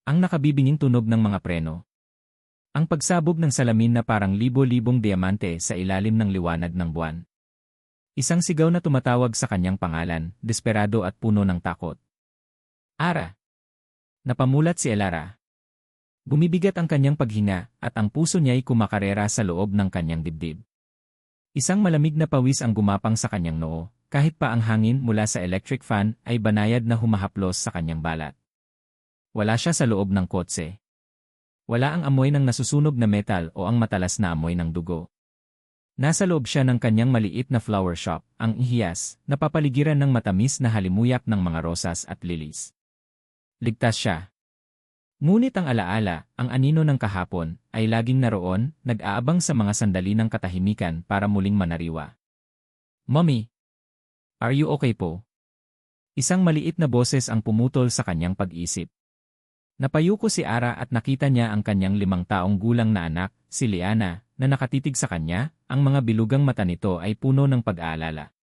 Ang nakabibinging tunog ng mga preno. Ang pagsabog ng salamin na parang libo-libong diamante sa ilalim ng liwanag ng buwan. Isang sigaw na tumatawag sa kanyang pangalan, desperado at puno ng takot. Ara! Napamulat si Elara. Bumibigat ang kanyang paghinga at ang puso niya'y kumakarera sa loob ng kanyang dibdib. Isang malamig na pawis ang gumapang sa kanyang noo, kahit pa ang hangin mula sa electric fan ay banayad na humahaplos sa kanyang balat. Wala siya sa loob ng kotse. Wala ang amoy ng nasusunog na metal o ang matalas na amoy ng dugo. Nasa loob siya ng kanyang maliit na flower shop, ang ihiyas, napapaligiran ng matamis na halimuyak ng mga rosas at lilies. Ligtas siya. Ngunit ang alaala, ang anino ng kahapon, ay laging naroon, nag-aabang sa mga sandali ng katahimikan para muling manariwa. Mommy! Are you okay po? Isang maliit na boses ang pumutol sa kanyang pag-isip. Napayuko si Ara at nakita niya ang kanyang 5 taong gulang na anak, si Liana, na nakatitig sa kanya, ang mga bilugang mata nito ay puno ng pag-aalala.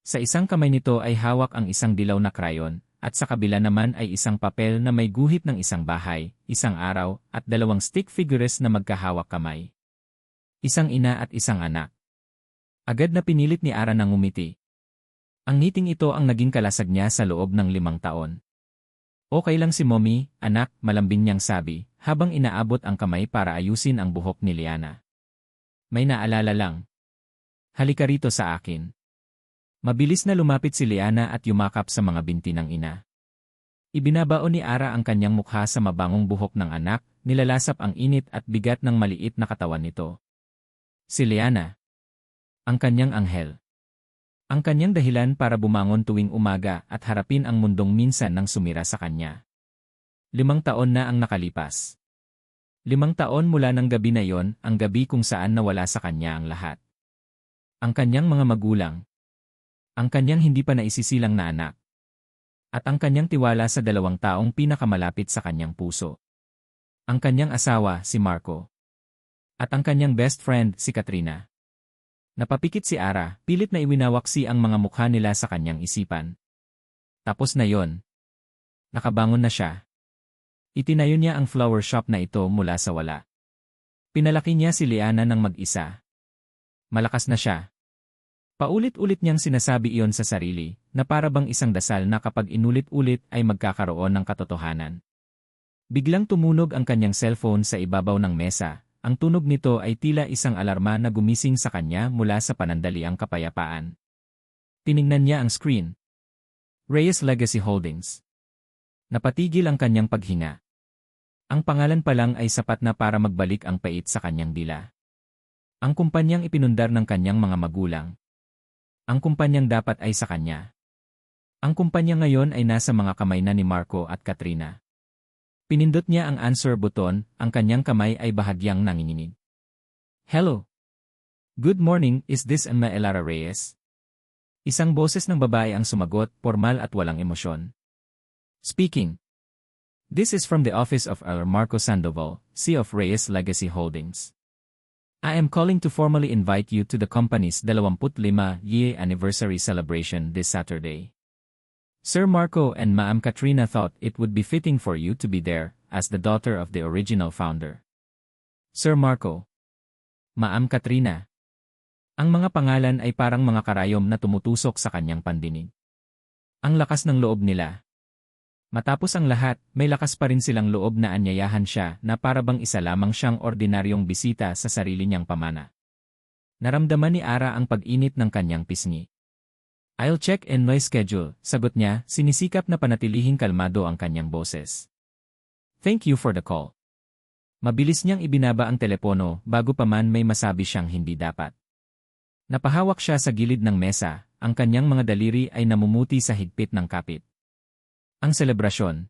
Sa isang kamay nito ay hawak ang isang dilaw na krayon, at sa kabila naman ay isang papel na may guhit ng isang bahay, isang araw, at 2 stick figures na magkahawak kamay. Isang ina at isang anak. Agad na pinilit ni Ara na ngumiti. Ang ngiting ito ang naging kalasag niya sa loob ng 5 taon. Okay lang si Mommy, anak, malambing niyang sabi, habang inaabot ang kamay para ayusin ang buhok ni Liana. May naalala lang. Halika rito sa akin. Mabilis na lumapit si Liana at yumakap sa mga binti ng ina. Ibinabaon ni Ara ang kanyang mukha sa mabangong buhok ng anak, nilalasap ang init at bigat ng maliit na katawan nito. Si Liana. Ang kanyang anghel. Ang kanyang dahilan para bumangon tuwing umaga at harapin ang mundong minsan nang sumira sa kanya. 5 taon na ang nakalipas. 5 taon mula ng gabi na yon, ang gabi kung saan nawala sa kanya ang lahat. Ang kanyang mga magulang. Ang kanyang hindi pa naisisilang na anak. At ang kanyang tiwala sa 2 taong pinakamalapit sa kanyang puso. Ang kanyang asawa, si Marco. At ang kanyang best friend, si Katrina. Napapikit si Ara, pilit na iwinawaksi ang mga mukha nila sa kanyang isipan. Tapos na yon. Nakabangon na siya. Itinayo niya ang flower shop na ito mula sa wala. Pinalaki niya si Liana ng mag-isa. Malakas na siya. Paulit-ulit niyang sinasabi iyon sa sarili, na para bang isang dasal na kapag inulit-ulit ay magkakaroon ng katotohanan. Biglang tumunog ang kanyang cellphone sa ibabaw ng mesa. Ang tunog nito ay tila isang alarma na gumising sa kanya mula sa panandaliang kapayapaan. Tiningnan niya ang screen. Reyes Legacy Holdings. Napatigil ang kanyang paghinga. Ang pangalan pa lang ay sapat na para magbalik ang pait sa kanyang dila. Ang kumpanyang ipinundar ng kanyang mga magulang. Ang kumpanyang dapat ay sa kanya. Ang kumpanya ngayon ay nasa mga kamay na ni Marco at Katrina. Pinindot niya ang answer button, ang kanyang kamay ay bahagyang nanginginig. Hello. Good morning, is this Emma Elara Reyes? Isang boses ng babae ang sumagot, formal at walang emosyon. Speaking. This is from the office of our Marco Sandoval, CEO of Reyes Legacy Holdings. I am calling to formally invite you to the company's 25-year anniversary celebration this Saturday. Sir Marco and Ma'am Katrina thought it would be fitting for you to be there, as the daughter of the original founder. Sir Marco. Ma'am Katrina. Ang mga pangalan ay parang mga karayom na tumutusok sa kanyang pandinig. Ang lakas ng loob nila. Matapos ang lahat, may lakas pa rin silang loob na anyayahan siya na para bang isa lamang siyang ordinaryong bisita sa sarili niyang pamana. Naramdaman ni Ara ang pag-init ng kanyang pisngi. I'll check in my schedule, sagot niya, sinisikap na panatilihing kalmado ang kanyang boses. Thank you for the call. Mabilis niyang ibinaba ang telepono bago pa man may masabi siyang hindi dapat. Napahawak siya sa gilid ng mesa, ang kanyang mga daliri ay namumuti sa higpit ng kapit. Ang selebrasyon.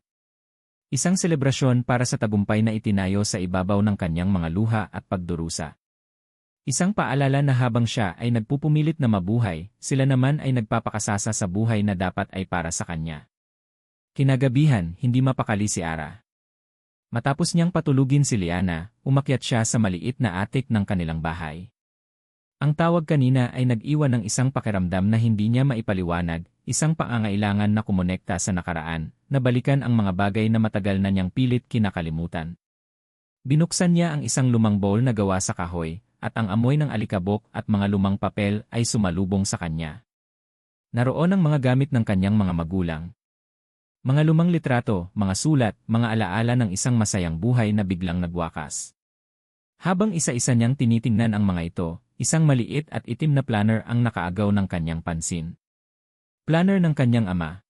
Isang selebrasyon para sa tagumpay na itinayo sa ibabaw ng kanyang mga luha at pagdurusa. Isang paalala na habang siya ay nagpupumilit na mabuhay, sila naman ay nagpapakasasa sa buhay na dapat ay para sa kanya. Kinagabihan, hindi mapakali si Ara. Matapos niyang patulugin si Liana, umakyat siya sa maliit na attic ng kanilang bahay. Ang tawag kanina ay nag-iwan ng isang pakiramdam na hindi niya maipaliwanag, isang pangangailangan na kumonekta sa nakaraan, nabalikan ang mga bagay na matagal na niyang pilit kinakalimutan. Binuksan niya ang isang lumang bowl na gawa sa kahoy, at ang amoy ng alikabok at mga lumang papel ay sumalubong sa kanya. Naroon ang mga gamit ng kanyang mga magulang. Mga lumang litrato, mga sulat, mga alaala ng isang masayang buhay na biglang nagwakas. Habang isa-isa niyang tinitingnan ang mga ito, isang maliit at itim na planner ang nakaagaw ng kanyang pansin. Planner ng kanyang ama.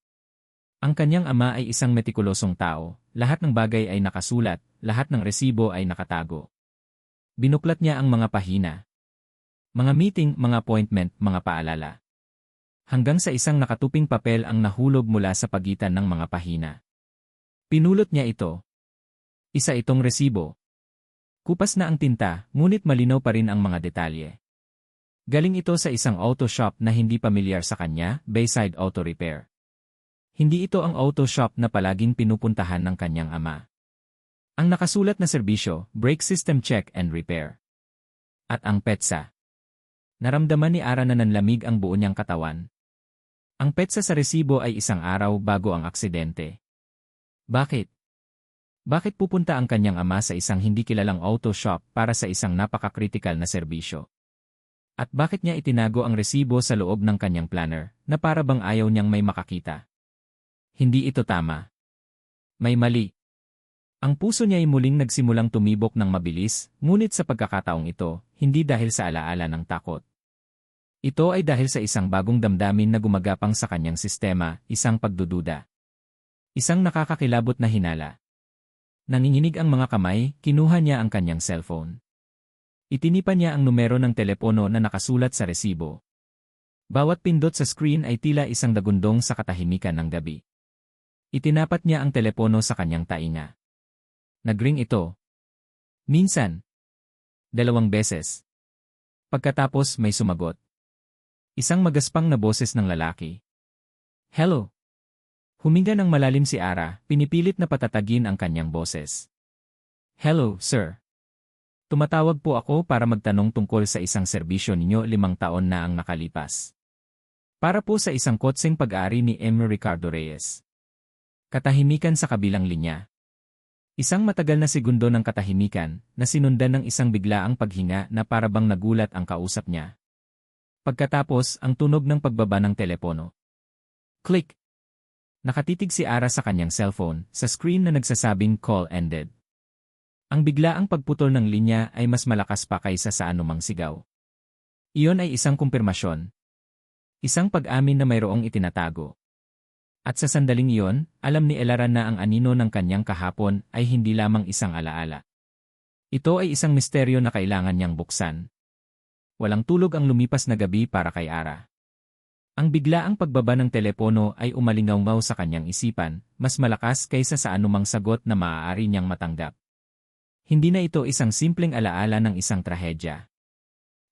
Ang kanyang ama ay isang metikulosong tao, lahat ng bagay ay nakasulat, lahat ng resibo ay nakatago. Binuklat niya ang mga pahina. Mga meeting, mga appointment, mga paalala. Hanggang sa isang nakatuping papel ang nahulog mula sa pagitan ng mga pahina. Pinulot niya ito. Isa itong resibo. Kupas na ang tinta, ngunit malinaw pa rin ang mga detalye. Galing ito sa isang auto shop na hindi pamilyar sa kanya, Bayside Auto Repair. Hindi ito ang auto shop na palaging pinupuntahan ng kanyang ama. Ang nakasulat na serbisyo, brake system check and repair. At ang petsa. Naramdaman ni Ara na nanlamig ang buo niyang katawan. Ang petsa sa resibo ay isang araw bago ang aksidente. Bakit? Bakit pupunta ang kanyang ama sa isang hindi kilalang auto shop para sa isang napaka-critical na serbisyo? At bakit niya itinago ang resibo sa loob ng kanyang planner, na para bang ayaw niyang may makakita? Hindi ito tama. May mali. Ang puso niya ay muling nagsimulang tumibok ng mabilis, ngunit sa pagkakataong ito, hindi dahil sa alaala ng takot. Ito ay dahil sa isang bagong damdamin na gumagapang sa kanyang sistema, isang pagdududa. Isang nakakakilabot na hinala. Nanginginig ang mga kamay, kinuha niya ang kanyang cellphone. Itinipan niya ang numero ng telepono na nakasulat sa resibo. Bawat pindot sa screen ay tila isang dagundong sa katahimikan ng gabi. Itinapat niya ang telepono sa kanyang tainga. Nagring ito. Minsan. 2 beses. Pagkatapos may sumagot. Isang magaspang na boses ng lalaki. Hello. Huminga ng malalim si Ara, pinipilit na patatagin ang kanyang boses. Hello, sir. Tumatawag po ako para magtanong tungkol sa isang serbisyo ninyo 5 taon na ang nakalipas. Para po sa isang kotseng pag-aari ni M. Ricardo Reyes. Katahimikan sa kabilang linya. Isang matagal na segundo ng katahimikan na sinundan ng isang biglaang paghinga na parabang nagulat ang kausap niya. Pagkatapos ang tunog ng pagbaba ng telepono. Click! Nakatitig si Ara sa kanyang cellphone sa screen na nagsasabing call ended. Ang biglaang pagputol ng linya ay mas malakas pa kaysa sa anumang sigaw. Iyon ay isang kumpirmasyon. Isang pag-amin na mayroong itinatago. At sa sandaling iyon, alam ni Elara na ang anino ng kanyang kahapon ay hindi lamang isang alaala. Ito ay isang misteryo na kailangan niyang buksan. Walang tulog ang lumipas na gabi para kay Ara. Ang biglaang pagbaba ng telepono ay umalingaw-ngaw sa kanyang isipan, mas malakas kaysa sa anumang sagot na maaari niyang matanggap. Hindi na ito isang simpleng alaala ng isang trahedya.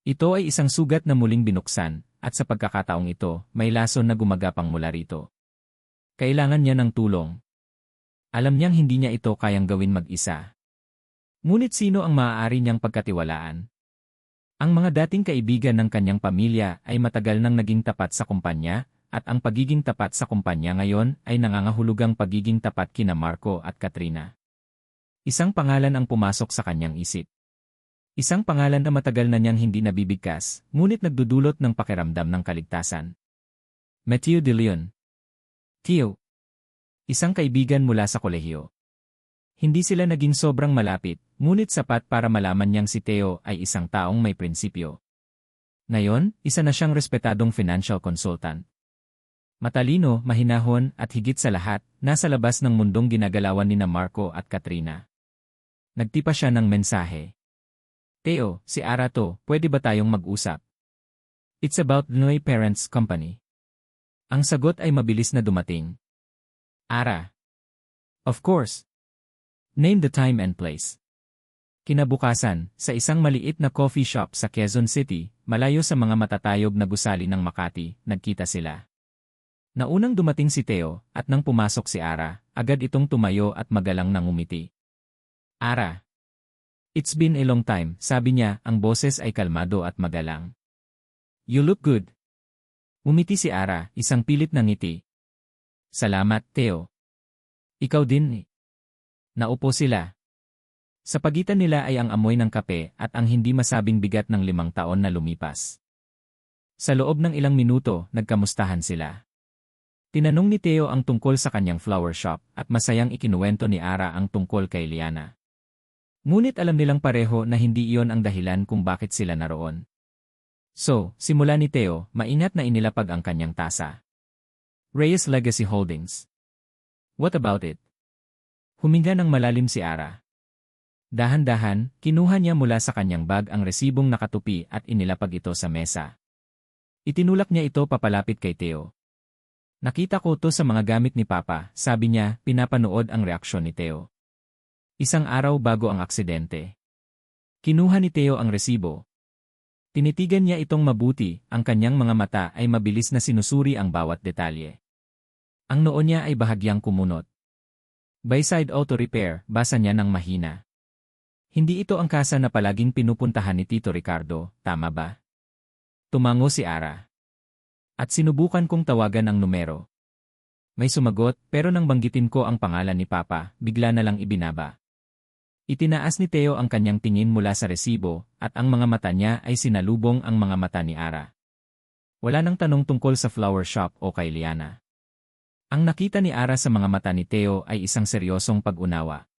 Ito ay isang sugat na muling binuksan, at sa pagkakataong ito, may lason na gumagapang mula rito. Kailangan niya ng tulong. Alam niyang hindi niya ito kayang gawin mag-isa. Ngunit sino ang maaari niyang pagkatiwalaan? Ang mga dating kaibigan ng kanyang pamilya ay matagal nang naging tapat sa kumpanya, at ang pagiging tapat sa kumpanya ngayon ay nangangahulugang pagiging tapat kina Marco at Katrina. Isang pangalan ang pumasok sa kanyang isip. Isang pangalan na matagal na niyang hindi nabibigkas, ngunit nagdudulot ng pakiramdam ng kaligtasan. Matthew De Leon. Theo. Isang kaibigan mula sa kolehiyo. Hindi sila naging sobrang malapit, ngunit sapat para malaman niyang si Theo ay isang taong may prinsipyo. Ngayon, isa na siyang respetadong financial consultant. Matalino, mahinahon, at higit sa lahat, nasa labas ng mundong ginagalawan ni Marco at Katrina. Nagtipa siya ng mensahe. Theo, si Ara to, pwede ba tayong mag-usap? It's about Noy Parents Company. Ang sagot ay mabilis na dumating. Ara. Of course. Name the time and place. Kinabukasan, sa isang maliit na coffee shop sa Quezon City, malayo sa mga matatayog na gusali ng Makati, nagkita sila. Naunang dumating si Theo, at nang pumasok si Ara, agad itong tumayo at magalang nang umiti. Ara. It's been a long time, sabi niya, ang boses ay kalmado at magalang. You look good. Umiti si Ara, isang pilit na ngiti. Salamat, Theo. Ikaw din. Naupo sila. Sa pagitan nila ay ang amoy ng kape at ang hindi masabing bigat ng 5 taon na lumipas. Sa loob ng ilang minuto, nagkamustahan sila. Tinanong ni Theo ang tungkol sa kanyang flower shop at masayang ikinuwento ni Ara ang tungkol kay Liana. Ngunit alam nilang pareho na hindi iyon ang dahilan kung bakit sila naroon. So, simula ni Theo, maingat na inilapag ang kanyang tasa. Reyes Legacy Holdings. What about it? Huminga ng malalim si Ara. Dahan-dahan, kinuha niya mula sa kanyang bag ang resibong nakatupi at inilapag ito sa mesa. Itinulak niya ito papalapit kay Theo. Nakita ko to sa mga gamit ni Papa, sabi niya, pinapanood ang reaksyon ni Theo. Isang araw bago ang aksidente. Kinuha ni Theo ang resibo. Tinitigan niya itong mabuti, ang kanyang mga mata ay mabilis na sinusuri ang bawat detalye. Ang noo niya ay bahagyang kumunot. Bayside Auto Repair, basa niya ng mahina. Hindi ito ang kasa na palaging pinupuntahan ni Tito Ricardo, tama ba? Tumango si Ara. At sinubukan kong tawagan ang numero. May sumagot, pero nang banggitin ko ang pangalan ni Papa, bigla na lang ibinaba. Itinaas ni Theo ang kanyang tingin mula sa resibo, at ang mga mata niya ay sinalubong ang mga mata ni Ara. Wala nang tanong tungkol sa flower shop o kay Liana. Ang nakita ni Ara sa mga mata ni Theo ay isang seryosong pag-unawa.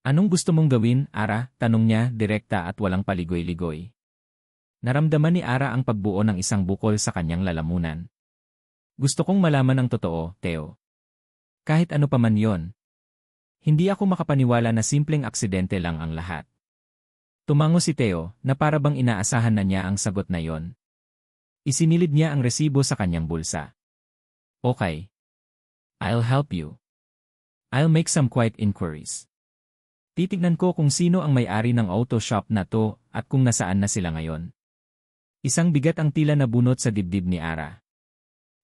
Anong gusto mong gawin, Ara? Tanong niya, direkta at walang paligoy-ligoy. Naramdaman ni Ara ang pagbuo ng isang bukol sa kanyang lalamunan. Gusto kong malaman ang totoo, Theo. Kahit ano pa man yon. Hindi ako makapaniwala na simpleng aksidente lang ang lahat. Tumango si Theo, na para bang inaasahan na niya ang sagot na yon. Isinilid niya ang resibo sa kanyang bulsa. Okay. I'll help you. I'll make some quiet inquiries. Titignan ko kung sino ang may-ari ng auto shop na to at kung nasaan na sila ngayon. Isang bigat ang tila nabunot sa dibdib ni Ara.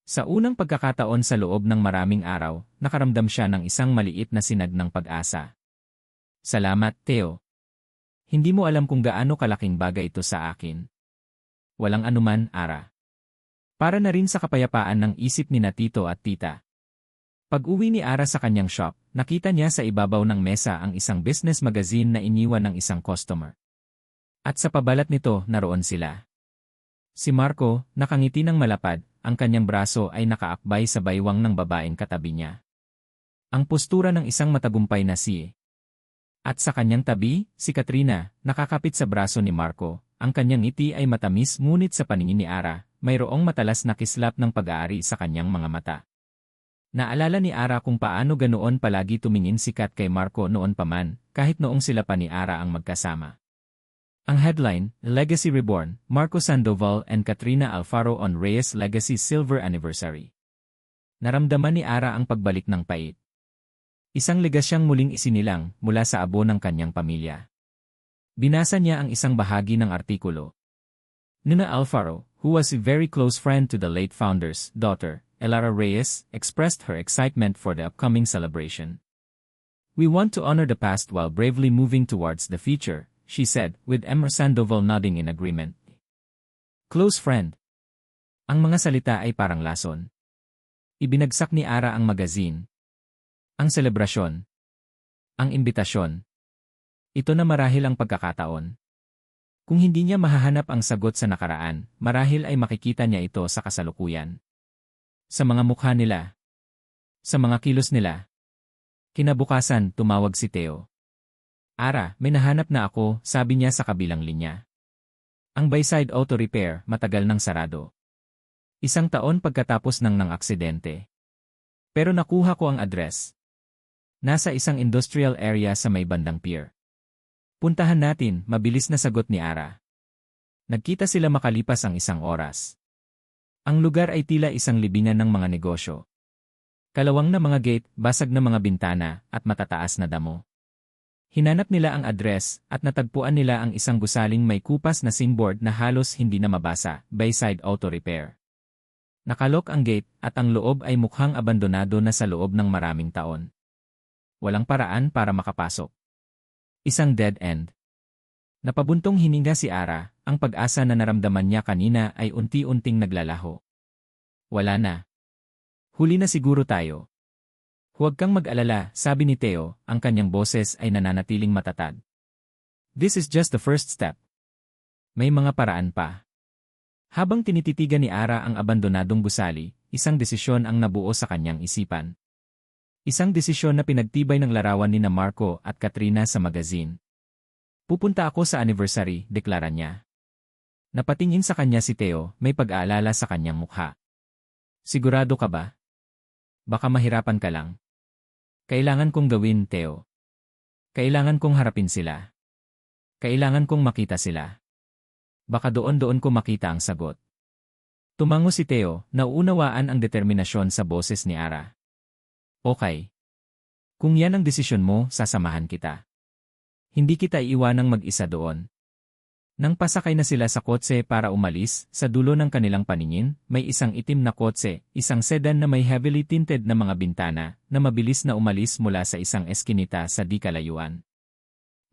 Sa unang pagkakataon sa loob ng maraming araw, nakaramdam siya ng isang maliit na sinag ng pag-asa. Salamat, Theo. Hindi mo alam kung gaano kalaking bagay ito sa akin. Walang anuman, Ara. Para na rin sa kapayapaan ng isip ni na Tito at Tita. Pag-uwi ni Ara sa kanyang shop, nakita niya sa ibabaw ng mesa ang isang business magazine na iniwan ng isang customer. At sa pabalat nito, naroon sila. Si Marco, nakangiti ng malapad, ang kanyang braso ay nakaakbay sa baywang ng babaeng katabi niya. Ang postura ng isang matagumpay na si. At sa kanyang tabi, si Katrina, nakakapit sa braso ni Marco, ang kanyang ngiti ay matamis ngunit sa paningin ni Ara, mayroong matalas na kislap ng pag-aari sa kanyang mga mata. Naalala ni Ara kung paano ganoon palagi tumingin si Kat kay Marco noon pa man, kahit noong sila pa ni Ara ang magkasama. Ang headline, Legacy Reborn, Marco Sandoval and Katrina Alfaro on Reyes Legacy Silver Anniversary. Naramdaman ni Ara ang pagbalik ng pait. Isang legasyang muling isinilang mula sa abo ng kanyang pamilya. Binasa niya ang isang bahagi ng artikulo. Nina Alfaro, who was a very close friend to the late founder's daughter, Elara Reyes, expressed her excitement for the upcoming celebration. We want to honor the past while bravely moving towards the future, she said, with Emma Sandoval nodding in agreement. Close friend. Ang mga salita ay parang lason. Ibinagsak ni Ara ang magazine. Ang selebrasyon. Ang imbitasyon. Ito na marahil ang pagkakataon. Kung hindi niya mahahanap ang sagot sa nakaraan, marahil ay makikita niya ito sa kasalukuyan. Sa mga mukha nila. Sa mga kilos nila. Kinabukasan, tumawag si Theo. Ara, may nahanap na ako, sabi niya sa kabilang linya. Ang Bayside Auto Repair, matagal nang sarado. 1 taon pagkatapos ng aksidente. Pero nakuha ko ang address. Nasa isang industrial area sa may bandang pier. Puntahan natin, mabilis na sagot ni Ara. Nagkita sila makalipas ang 1 oras. Ang lugar ay tila isang libingan ng mga negosyo. Kalawang na mga gate, basag na mga bintana, at matataas na damo. Hinanap nila ang address, at natagpuan nila ang isang gusaling may kupas na signboard na halos hindi na mabasa, Bayside Auto Repair. Nakalok ang gate, at ang loob ay mukhang abandonado na sa loob ng maraming taon. Walang paraan para makapasok. Isang dead end. Napabuntong hininga si Ara, ang pag-asa na naramdaman niya kanina ay unti-unting naglalaho. Wala na. Huli na siguro tayo. Huwag kang mag-alala, sabi ni Theo, ang kanyang boses ay nananatiling matatag. This is just the first step. May mga paraan pa. Habang tinititigan ni Ara ang abandonadong gusali, isang desisyon ang nabuo sa kanyang isipan. Isang desisyon na pinagtibay ng larawan ni Marco at Katrina sa magazine. Pupunta ako sa anniversary, deklara niya. Napatingin sa kanya si Theo, may pag-aalala sa kanyang mukha. Sigurado ka ba? Baka mahirapan ka lang. Kailangan kong gawin, Theo. Kailangan kong harapin sila. Kailangan kong makita sila. Baka doon ko makita ang sagot. Tumango si Theo, nauunawaan ang determinasyon sa boses ni Ara. Okay. Kung yan ang desisyon mo, sasamahan kita. Hindi kita iiwanang mag-isa doon. Nang pasakay na sila sa kotse para umalis, sa dulo ng kanilang paningin, may isang itim na kotse, isang sedan na may heavily tinted na mga bintana, na mabilis na umalis mula sa isang eskinita sa di kalayuan.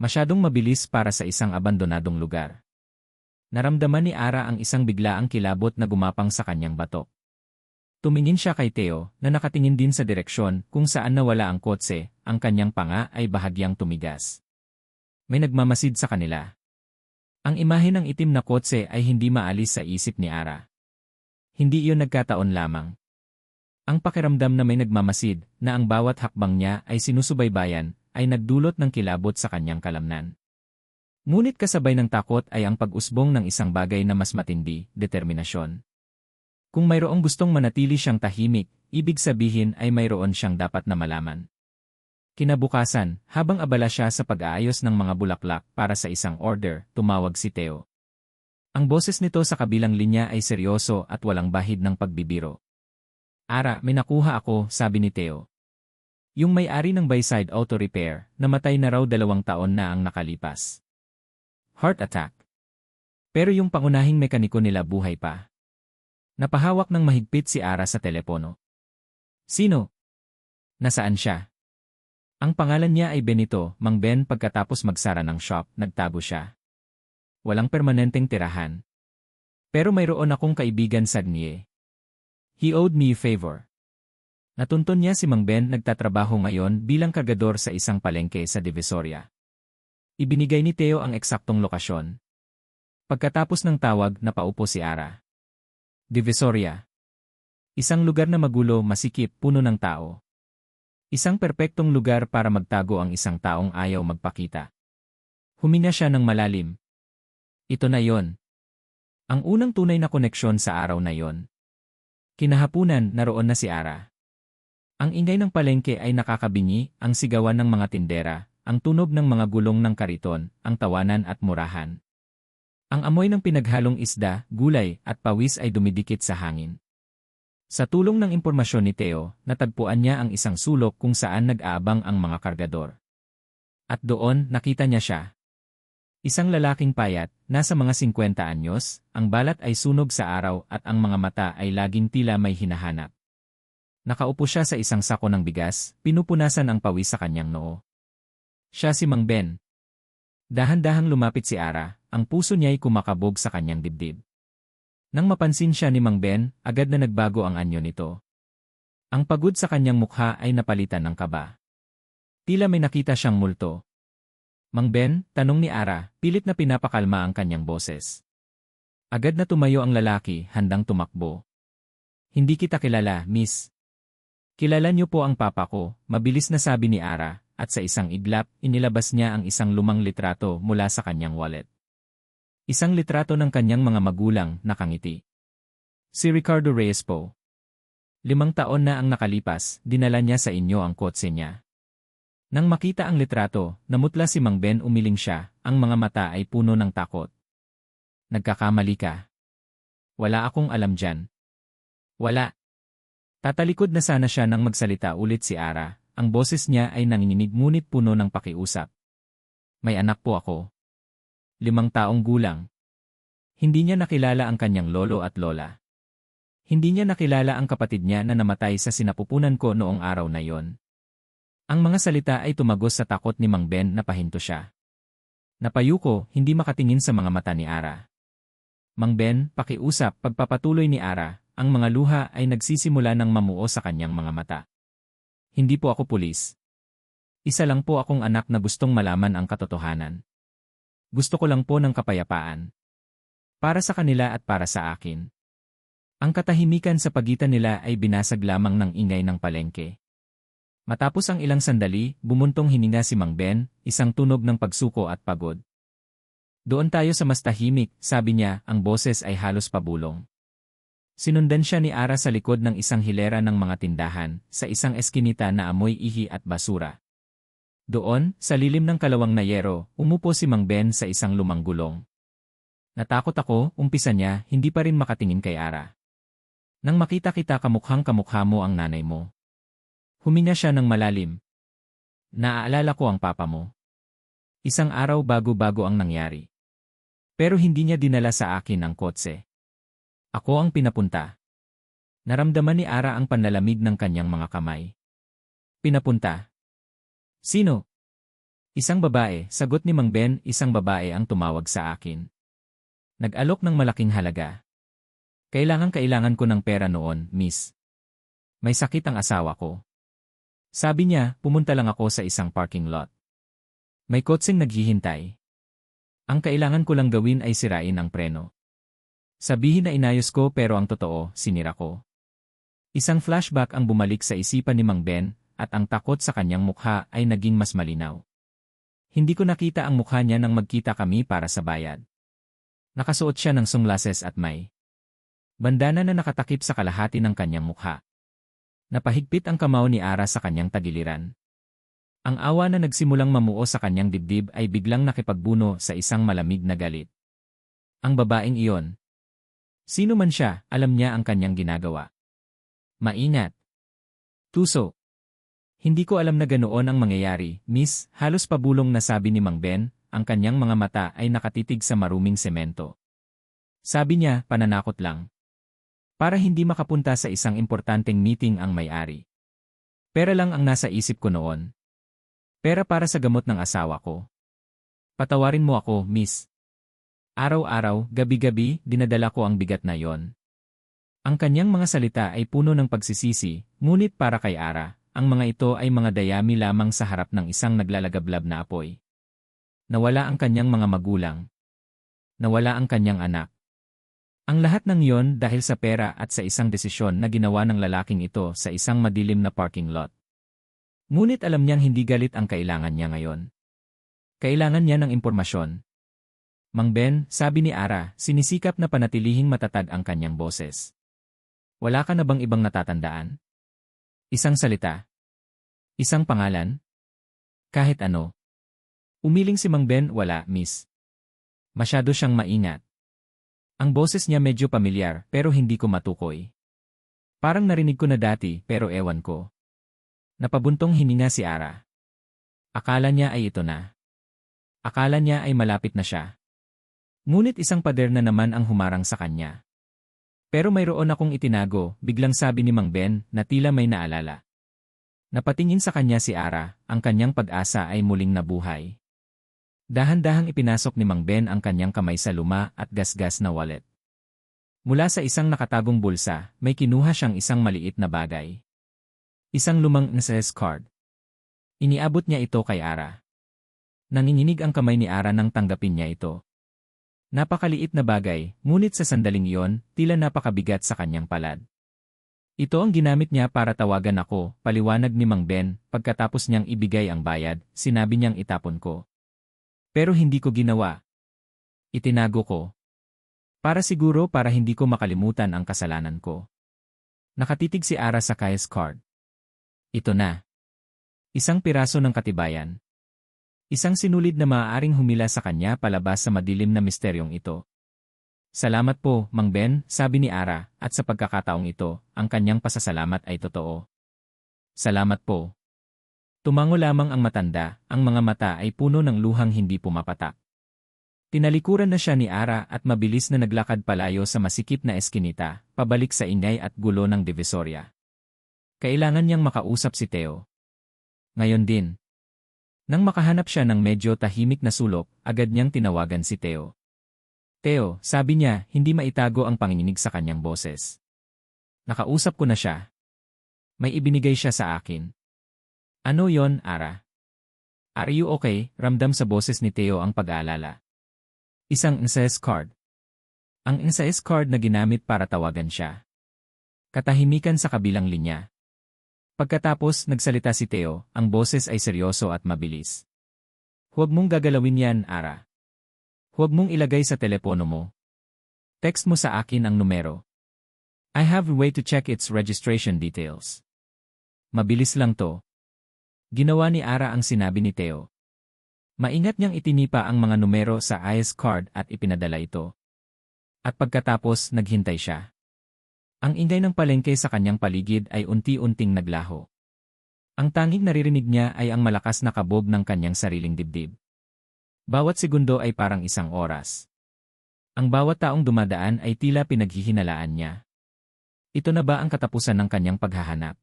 Masyadong mabilis para sa isang abandonadong lugar. Naramdaman ni Ara ang isang biglaang kilabot na gumapang sa kanyang batok. Tumingin siya kay Theo, na nakatingin din sa direksyon kung saan nawala ang kotse, ang kanyang panga ay bahagyang tumigas. May nagmamasid sa kanila. Ang imahe ng itim na kotse ay hindi maalis sa isip ni Ara. Hindi iyon nagkataon lamang. Ang pakiramdam na may nagmamasid, na ang bawat hakbang niya ay sinusubaybayan, ay nagdulot ng kilabot sa kanyang kalamnan. Ngunit kasabay ng takot ay ang pag-usbong ng isang bagay na mas matindi, determinasyon. Kung mayroong gustong manatili siyang tahimik, ibig sabihin ay mayroon siyang dapat na malaman. Kinabukasan, habang abala siya sa pag-aayos ng mga bulaklak para sa isang order, tumawag si Theo. Ang boses nito sa kabilang linya ay seryoso at walang bahid ng pagbibiro. Ara, may nakuha ako, sabi ni Theo. Yung may-ari ng Bayside Auto Repair, namatay na raw 2 taon na ang nakalipas. Heart attack. Pero yung pangunahing mekaniko nila buhay pa. Napahawak ng mahigpit si Ara sa telepono. Sino? Nasaan siya? Ang pangalan niya ay Benito, Mang Ben. Pagkatapos magsara ng shop, nagtago siya. Walang permanenteng tirahan. Pero mayroon akong kaibigan sa Gne. He owed me a favor. Natunton niya si Mang Ben, nagtatrabaho ngayon bilang kargador sa isang palengke sa Divisoria. Ibinigay ni Theo ang eksaktong lokasyon. Pagkatapos ng tawag, napaupo si Ara. Divisoria. Isang lugar na magulo, masikip, puno ng tao. Isang perpektong lugar para magtago ang isang taong ayaw magpakita. Huminga siya ng malalim. Ito na yon. Ang unang tunay na koneksyon sa araw na yon. Kinahapunan, naroon na si Ara. Ang ingay ng palengke ay nakakabingi, ang sigawan ng mga tindera, ang tunog ng mga gulong ng kariton, ang tawanan at murahan. Ang amoy ng pinaghalong isda, gulay, at pawis ay dumidikit sa hangin. Sa tulong ng impormasyon ni Theo, natagpuan niya ang isang sulok kung saan nag-aabang ang mga kargador. At doon, nakita niya siya. Isang lalaking payat, nasa mga 50 anyos, ang balat ay sunog sa araw at ang mga mata ay laging tila may hinahanap. Nakaupo siya sa isang sako ng bigas, pinupunasan ang pawis sa kanyang noo. Siya si Mang Ben. Dahan-dahang lumapit si Ara, ang puso niya'y kumakabog sa kanyang dibdib. Nang mapansin siya ni Mang Ben, agad na nagbago ang anyo nito. Ang pagod sa kanyang mukha ay napalitan ng kaba. Tila may nakita siyang multo. Mang Ben, tanong ni Ara, pilit na pinapakalma ang kanyang boses. Agad na tumayo ang lalaki, handang tumakbo. Hindi kita kilala, miss. Kilala niyo po ang papa ko, mabilis na sabi ni Ara, at sa isang iglap, inilabas niya ang isang lumang litrato mula sa kanyang wallet. Isang litrato ng kanyang mga magulang, nakangiti. Si Ricardo Reyes po. 5 taon na ang nakalipas, dinala niya sa inyo ang kotse niya. Nang makita ang litrato, namutla si Mang Ben, umiling siya, ang mga mata ay puno ng takot. Nagkakamali ka. Wala akong alam dyan. Wala. Tatalikod na sana siya nang magsalita ulit si Ara, ang boses niya ay nanginginig ngunit puno ng pakiusap. May anak po ako. 5 taong gulang. Hindi niya nakilala ang kanyang lolo at lola. Hindi niya nakilala ang kapatid niya na namatay sa sinapupunan ko noong araw na yon. Ang mga salita ay tumagos sa takot ni Mang Ben na pahinto siya. Napayuko, hindi makatingin sa mga mata ni Ara. Mang Ben, pakiusap, pagpapatuloy ni Ara, ang mga luha ay nagsisimula ng mamuo sa kanyang mga mata. Hindi po ako pulis. Isa lang po akong anak na gustong malaman ang katotohanan. Gusto ko lang po ng kapayapaan. Para sa kanila at para sa akin. Ang katahimikan sa pagitan nila ay binasag lamang ng ingay ng palengke. Matapos ang ilang sandali, bumuntong hininga si Mang Ben, isang tunog ng pagsuko at pagod. Doon tayo sa mas tahimik, sabi niya, ang boses ay halos pabulong. Sinundan siya ni Ara sa likod ng isang hilera ng mga tindahan, sa isang eskinita na amoy ihi at basura. Doon, sa lilim ng kalawang na yero, umupo si Mang Ben sa isang lumang gulong. Natakot ako, umpisa niya, hindi pa rin makatingin kay Ara. Nang makita kita kamukhang kamukha mo ang nanay mo. Huminga siya ng malalim. Naaalala ko ang papa mo. Isang araw bago-bago ang nangyari. Pero hindi niya dinala sa akin ang kotse. Ako ang pinapunta. Naramdaman ni Ara ang panlalamig ng kanyang mga kamay. Pinapunta. Sino? Isang babae, sagot ni Mang Ben, isang babae ang tumawag sa akin. Nag-alok ng malaking halaga. Kailangan ko ng pera noon, miss. May sakit ang asawa ko. Sabi niya, pumunta lang ako sa isang parking lot. May kotseng naghihintay. Ang kailangan ko lang gawin ay sirain ang preno. Sabihin na inayos ko pero ang totoo, sinira ko. Isang flashback ang bumalik sa isipan ni Mang Ben, at ang takot sa kanyang mukha ay naging mas malinaw. Hindi ko nakita ang mukha niya nang magkita kami para sa bayad. Nakasuot siya ng sunglasses at may bandana na nakatakip sa kalahati ng kanyang mukha. Napahigpit ang kamao ni Ara sa kanyang tagiliran. Ang awa na nagsimulang mamuo sa kanyang dibdib ay biglang nakipagbuno sa isang malamig na galit. Ang babaeng iyon. Sino man siya, alam niya ang kanyang ginagawa. Maingat. Tuso. Hindi ko alam na ganoon ang mangyayari, miss, halos pabulong na sabi ni Mang Ben, ang kanyang mga mata ay nakatitig sa maruming semento. Sabi niya, pananakot lang. Para hindi makapunta sa isang importanteng meeting ang may-ari. Pera lang ang nasa isip ko noon. Pera para sa gamot ng asawa ko. Patawarin mo ako, miss. Araw-araw, gabi-gabi, dinadala ko ang bigat na yon. Ang kanyang mga salita ay puno ng pagsisisi, ngunit para kay Ara, ang mga ito ay mga dayami lamang sa harap ng isang naglalagablab na apoy. Nawala ang kanyang mga magulang. Nawala ang kanyang anak. Ang lahat ng yon dahil sa pera at sa isang desisyon na ginawa ng lalaking ito sa isang madilim na parking lot. Ngunit alam niyang hindi galit ang kailangan niya ngayon. Kailangan niya ng impormasyon. Mang Ben, sabi ni Ara, sinisikap na panatilihing matatag ang kanyang boses. Wala ka na bang ibang natatandaan? Isang salita? Isang pangalan? Kahit ano? Umiling si Mang Ben, wala, miss. Masyado siyang maingat. Ang boses niya medyo pamilyar, pero hindi ko matukoy. Parang narinig ko na dati, pero ewan ko. Napabuntong hininga si Ara. Akala niya ay ito na. Akala niya ay malapit na siya. Ngunit isang pader na naman ang humarang sa kanya. Pero mayroon akong itinago, biglang sabi ni Mang Ben, na tila may naalala. Napatingin sa kanya si Ara, ang kanyang pag-asa ay muling nabuhay. Dahan-dahang ipinasok ni Mang Ben ang kanyang kamay sa luma at gasgas na wallet. Mula sa isang nakatagong bulsa, may kinuha siyang isang maliit na bagay. Isang lumang NSS card. Iniabot niya ito kay Ara. Nanginginig ang kamay ni Ara nang tanggapin niya ito. Napakaliit na bagay, ngunit sa sandaling iyon, tila napakabigat sa kanyang palad. Ito ang ginamit niya para tawagan ako, paliwanag ni Mang Ben, pagkatapos niyang ibigay ang bayad, sinabi niyang itapon ko. Pero hindi ko ginawa. Itinago ko. Para siguro para hindi ko makalimutan ang kasalanan ko. Nakatitig si Ara sa Kay's card. Ito na. Isang piraso ng katibayan. Isang sinulid na maaaring humila sa kanya palabas sa madilim na misteryong ito. Salamat po, Mang Ben, sabi ni Ara, at sa pagkakataong ito, ang kanyang pasasalamat ay totoo. Salamat po. Tumango lamang ang matanda, ang mga mata ay puno ng luhang hindi pumapatak. Tinalikuran na siya ni Ara at mabilis na naglakad palayo sa masikip na eskinita, pabalik sa ingay at gulo ng Divisoria. Kailangan niyang makausap si Theo. Ngayon din. Nang makahanap siya ng medyo tahimik na sulok, agad niyang tinawagan si Theo. Theo, sabi niya, hindi maitago ang panginginig sa kanyang boses. Nakausap ko na siya. May ibinigay siya sa akin. Ano yon, Ara? Are you okay? Ramdam sa boses ni Theo ang pag-aalala. Isang NSS card. Ang NSS card na ginamit para tawagan siya. Katahimikan sa kabilang linya. Pagkatapos nagsalita si Theo, ang boses ay seryoso at mabilis. Huwag mong gagalawin yan, Ara. Huwag mong ilagay sa telepono mo. Text mo sa akin ang numero. I have a way to check its registration details. Mabilis lang to. Ginawa ni Ara ang sinabi ni Theo. Maingat niyang itinipa ang mga numero sa IS card at ipinadala ito. At pagkatapos naghintay siya. Ang ingay ng palengke sa kanyang paligid ay unti-unting naglaho. Ang tanging naririnig niya ay ang malakas na kabog ng kanyang sariling dibdib. Bawat segundo ay parang isang oras. Ang bawat taong dumadaan ay tila pinaghihinalaan niya. Ito na ba ang katapusan ng kanyang paghahanap?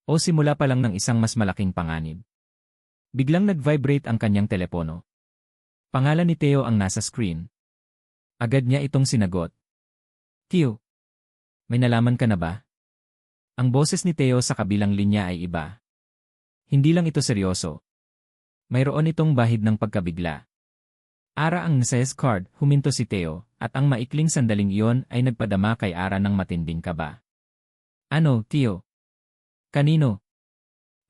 O simula pa lang ng isang mas malaking panganib? Biglang nag-vibrate ang kanyang telepono. Pangalan ni Theo ang nasa screen. Agad niya itong sinagot. Theo, may nalaman ka na ba? Ang boses ni Theo sa kabilang linya ay iba. Hindi lang ito seryoso. Mayroon itong bahid ng pagkabigla. Ara ang NSS card, huminto si Theo, at ang maikling sandaling iyon ay nagpadama kay Ara ng matinding kaba. Ano, Theo? Kanino?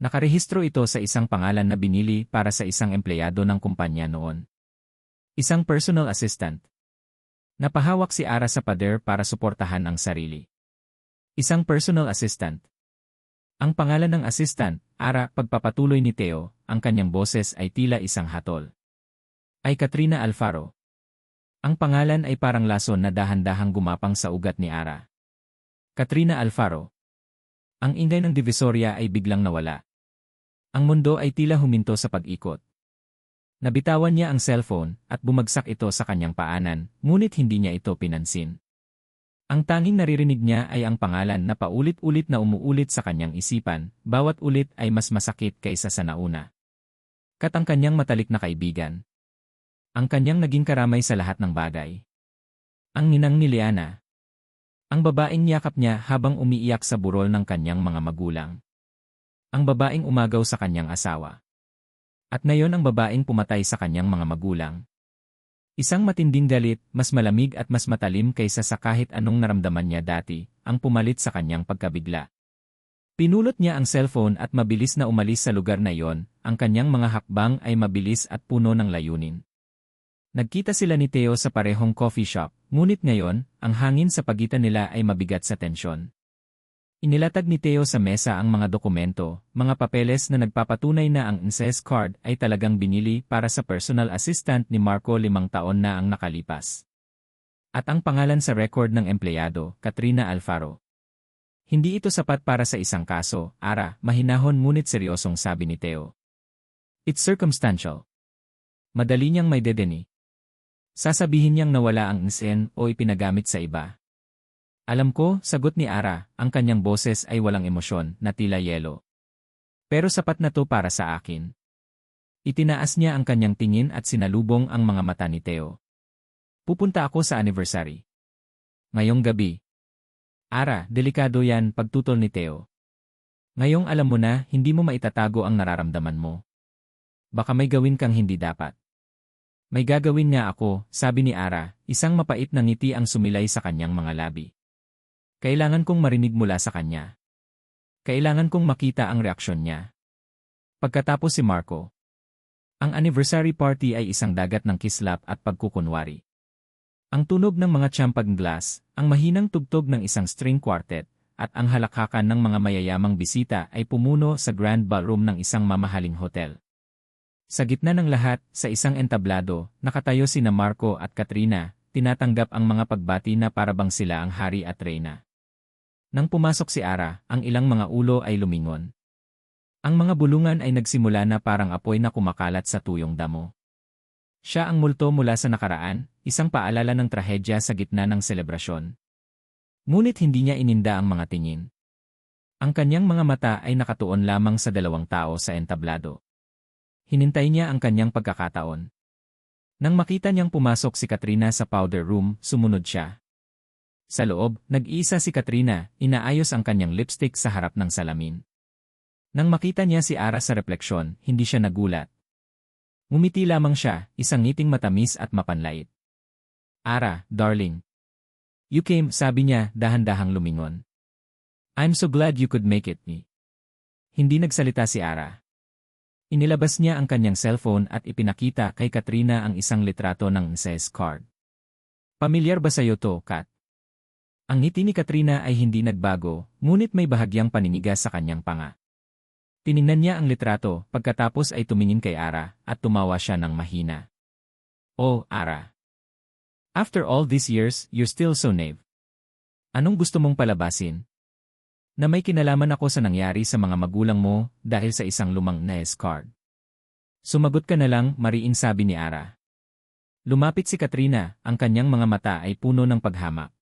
Nakarehistro ito sa isang pangalan na binili para sa isang empleyado ng kumpanya noon. Isang personal assistant. Napahawak si Ara sa pader para suportahan ang sarili. Isang personal assistant. Ang pangalan ng assistant, Ara, pagpapatuloy ni Theo, ang kanyang boses ay tila isang hatol. Ay Katrina Alfaro. Ang pangalan ay parang lason na dahan-dahang gumapang sa ugat ni Ara. Katrina Alfaro. Ang ingay ng divisorya ay biglang nawala. Ang mundo ay tila huminto sa pag-ikot. Nabitawan niya ang cellphone at bumagsak ito sa kanyang paanan, ngunit hindi niya ito pinansin. Ang tanging naririnig niya ay ang pangalan na paulit-ulit na umuulit sa kanyang isipan, bawat ulit ay mas masakit kaysa sa nauna. Ang kanyang matalik na kaibigan. Ang kanyang naging karamay sa lahat ng bagay. Ang ninang ni Liana. Ang babaeng yakap niya habang umiiyak sa burol ng kanyang mga magulang. Ang babaeng umagaw sa kanyang asawa. At ngayon ang babaeng pumatay sa kanyang mga magulang. Isang matinding galit, mas malamig at mas matalim kaysa sa kahit anong naramdaman niya dati, ang pumalit sa kanyang pagkabigla. Pinulot niya ang cellphone at mabilis na umalis sa lugar na iyon, ang kanyang mga hakbang ay mabilis at puno ng layunin. Nagkita sila ni Theo sa parehong coffee shop, ngunit ngayon, ang hangin sa pagitan nila ay mabigat sa tensyon. Inilatag ni Theo sa mesa ang mga dokumento, mga papeles na nagpapatunay na ang NSS card ay talagang binili para sa personal assistant ni Marco 5 taon na ang nakalipas. At ang pangalan sa record ng empleyado, Katrina Alfaro. Hindi ito sapat para sa isang kaso, Ara, mahinahon ngunit seryosong sabi ni Theo. It's circumstantial. Madali niyang may dedeni. Sasabihin niyang nawala ang NSN o ipinagamit sa iba. Alam ko, sagot ni Ara, ang kanyang boses ay walang emosyon, na tila yelo. Pero sapat na to para sa akin. Itinaas niya ang kanyang tingin at sinalubong ang mga mata ni Theo. Pupunta ako sa anniversary. Ngayong gabi. Ara, delikado yan, pagtutol ni Theo. Ngayong alam mo na, hindi mo maitatago ang nararamdaman mo. Baka may gawin kang hindi dapat. May gagawin nga ako, sabi ni Ara, isang mapait na ngiti ang sumilay sa kanyang mga labi. Kailangan kong marinig mula sa kanya. Kailangan kong makita ang reaksyon niya. Pagkatapos si Marco. Ang anniversary party ay isang dagat ng kislap at pagkukunwari. Ang tunog ng mga champagne glass, ang mahinang tugtog ng isang string quartet, at ang halakhakan ng mga mayayamang bisita ay pumuno sa grand ballroom ng isang mamahaling hotel. Sa gitna ng lahat, sa isang entablado, nakatayo sina Marco at Katrina, tinatanggap ang mga pagbati na parabang sila ang hari at reyna. Nang pumasok si Ara, ang ilang mga ulo ay lumingon. Ang mga bulungan ay nagsimula na parang apoy na kumakalat sa tuyong damo. Siya ang multo mula sa nakaraan, isang paalala ng trahedya sa gitna ng selebrasyon. Ngunit hindi niya ininda ang mga tingin. Ang kanyang mga mata ay nakatuon lamang sa dalawang tao sa entablado. Hinintay niya ang kanyang pagkakataon. Nang makita niyang pumasok si Katrina sa powder room, sumunod siya. Sa loob, nag-iisa si Katrina, inaayos ang kanyang lipstick sa harap ng salamin. Nang makita niya si Ara sa refleksyon, hindi siya nagulat. Ngumiti lamang siya, isang ngiting matamis at mapanlait. Ara, darling. You came, sabi niya, dahan-dahang lumingon. I'm so glad you could make it. Hindi nagsalita si Ara. Inilabas niya ang kanyang cellphone at ipinakita kay Katrina ang isang litrato ng Nces card. Pamilyar ba sa'yo to, Kat? Ang ngiti ni Katrina ay hindi nagbago, ngunit may bahagyang paninigas sa kanyang panga. Tiningnan niya ang litrato, pagkatapos ay tumingin kay Ara, at tumawa siya ng mahina. Oh, Ara. After all these years, you're still so naive. Anong gusto mong palabasin? Na may kinalaman ako sa nangyari sa mga magulang mo dahil sa isang lumang Nces card. Sumagot ka na lang, mariin, sabi ni Ara. Lumapit si Katrina, ang kanyang mga mata ay puno ng paghamak.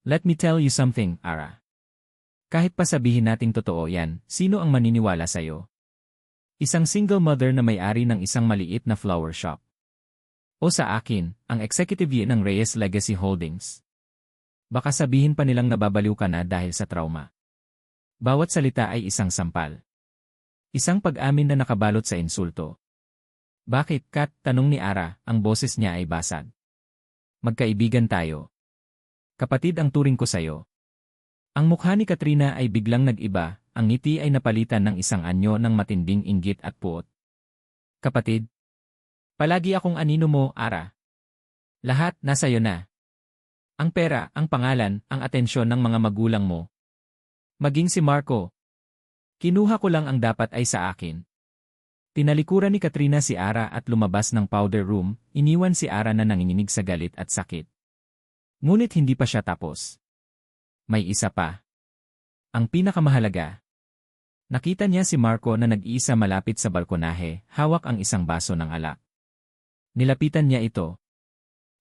Let me tell you something, Ara. Kahit pa sabihin nating totoo yan, sino ang maniniwala sa'yo? Isang single mother na may-ari ng isang maliit na flower shop. O sa akin, ang executive ng Reyes Legacy Holdings. Baka sabihin pa nilang nababaliw ka na dahil sa trauma. Bawat salita ay isang sampal. Isang pag-amin na nakabalot sa insulto. Bakit, Kat? Tanong ni Ara, ang boses niya ay basag. Magkaibigan tayo. Kapatid ang turing ko sa'yo. Ang mukha ni Katrina ay biglang nag-iba, ang ngiti ay napalitan ng isang anyo ng matinding inggit at puot. Kapatid? Palagi akong anino mo, Ara. Lahat nasa iyo na. Ang pera, ang pangalan, ang atensyon ng mga magulang mo. Maging si Marco. Kinuha ko lang ang dapat ay sa akin. Tinalikuran ni Katrina si Ara at lumabas ng powder room, iniwan si Ara na nanginginig sa galit at sakit. Ngunit hindi pa siya tapos. May isa pa. Ang pinakamahalaga. Nakita niya si Marco na nag-iisa malapit sa balkonahe, hawak ang isang baso ng alak. Nilapitan niya ito.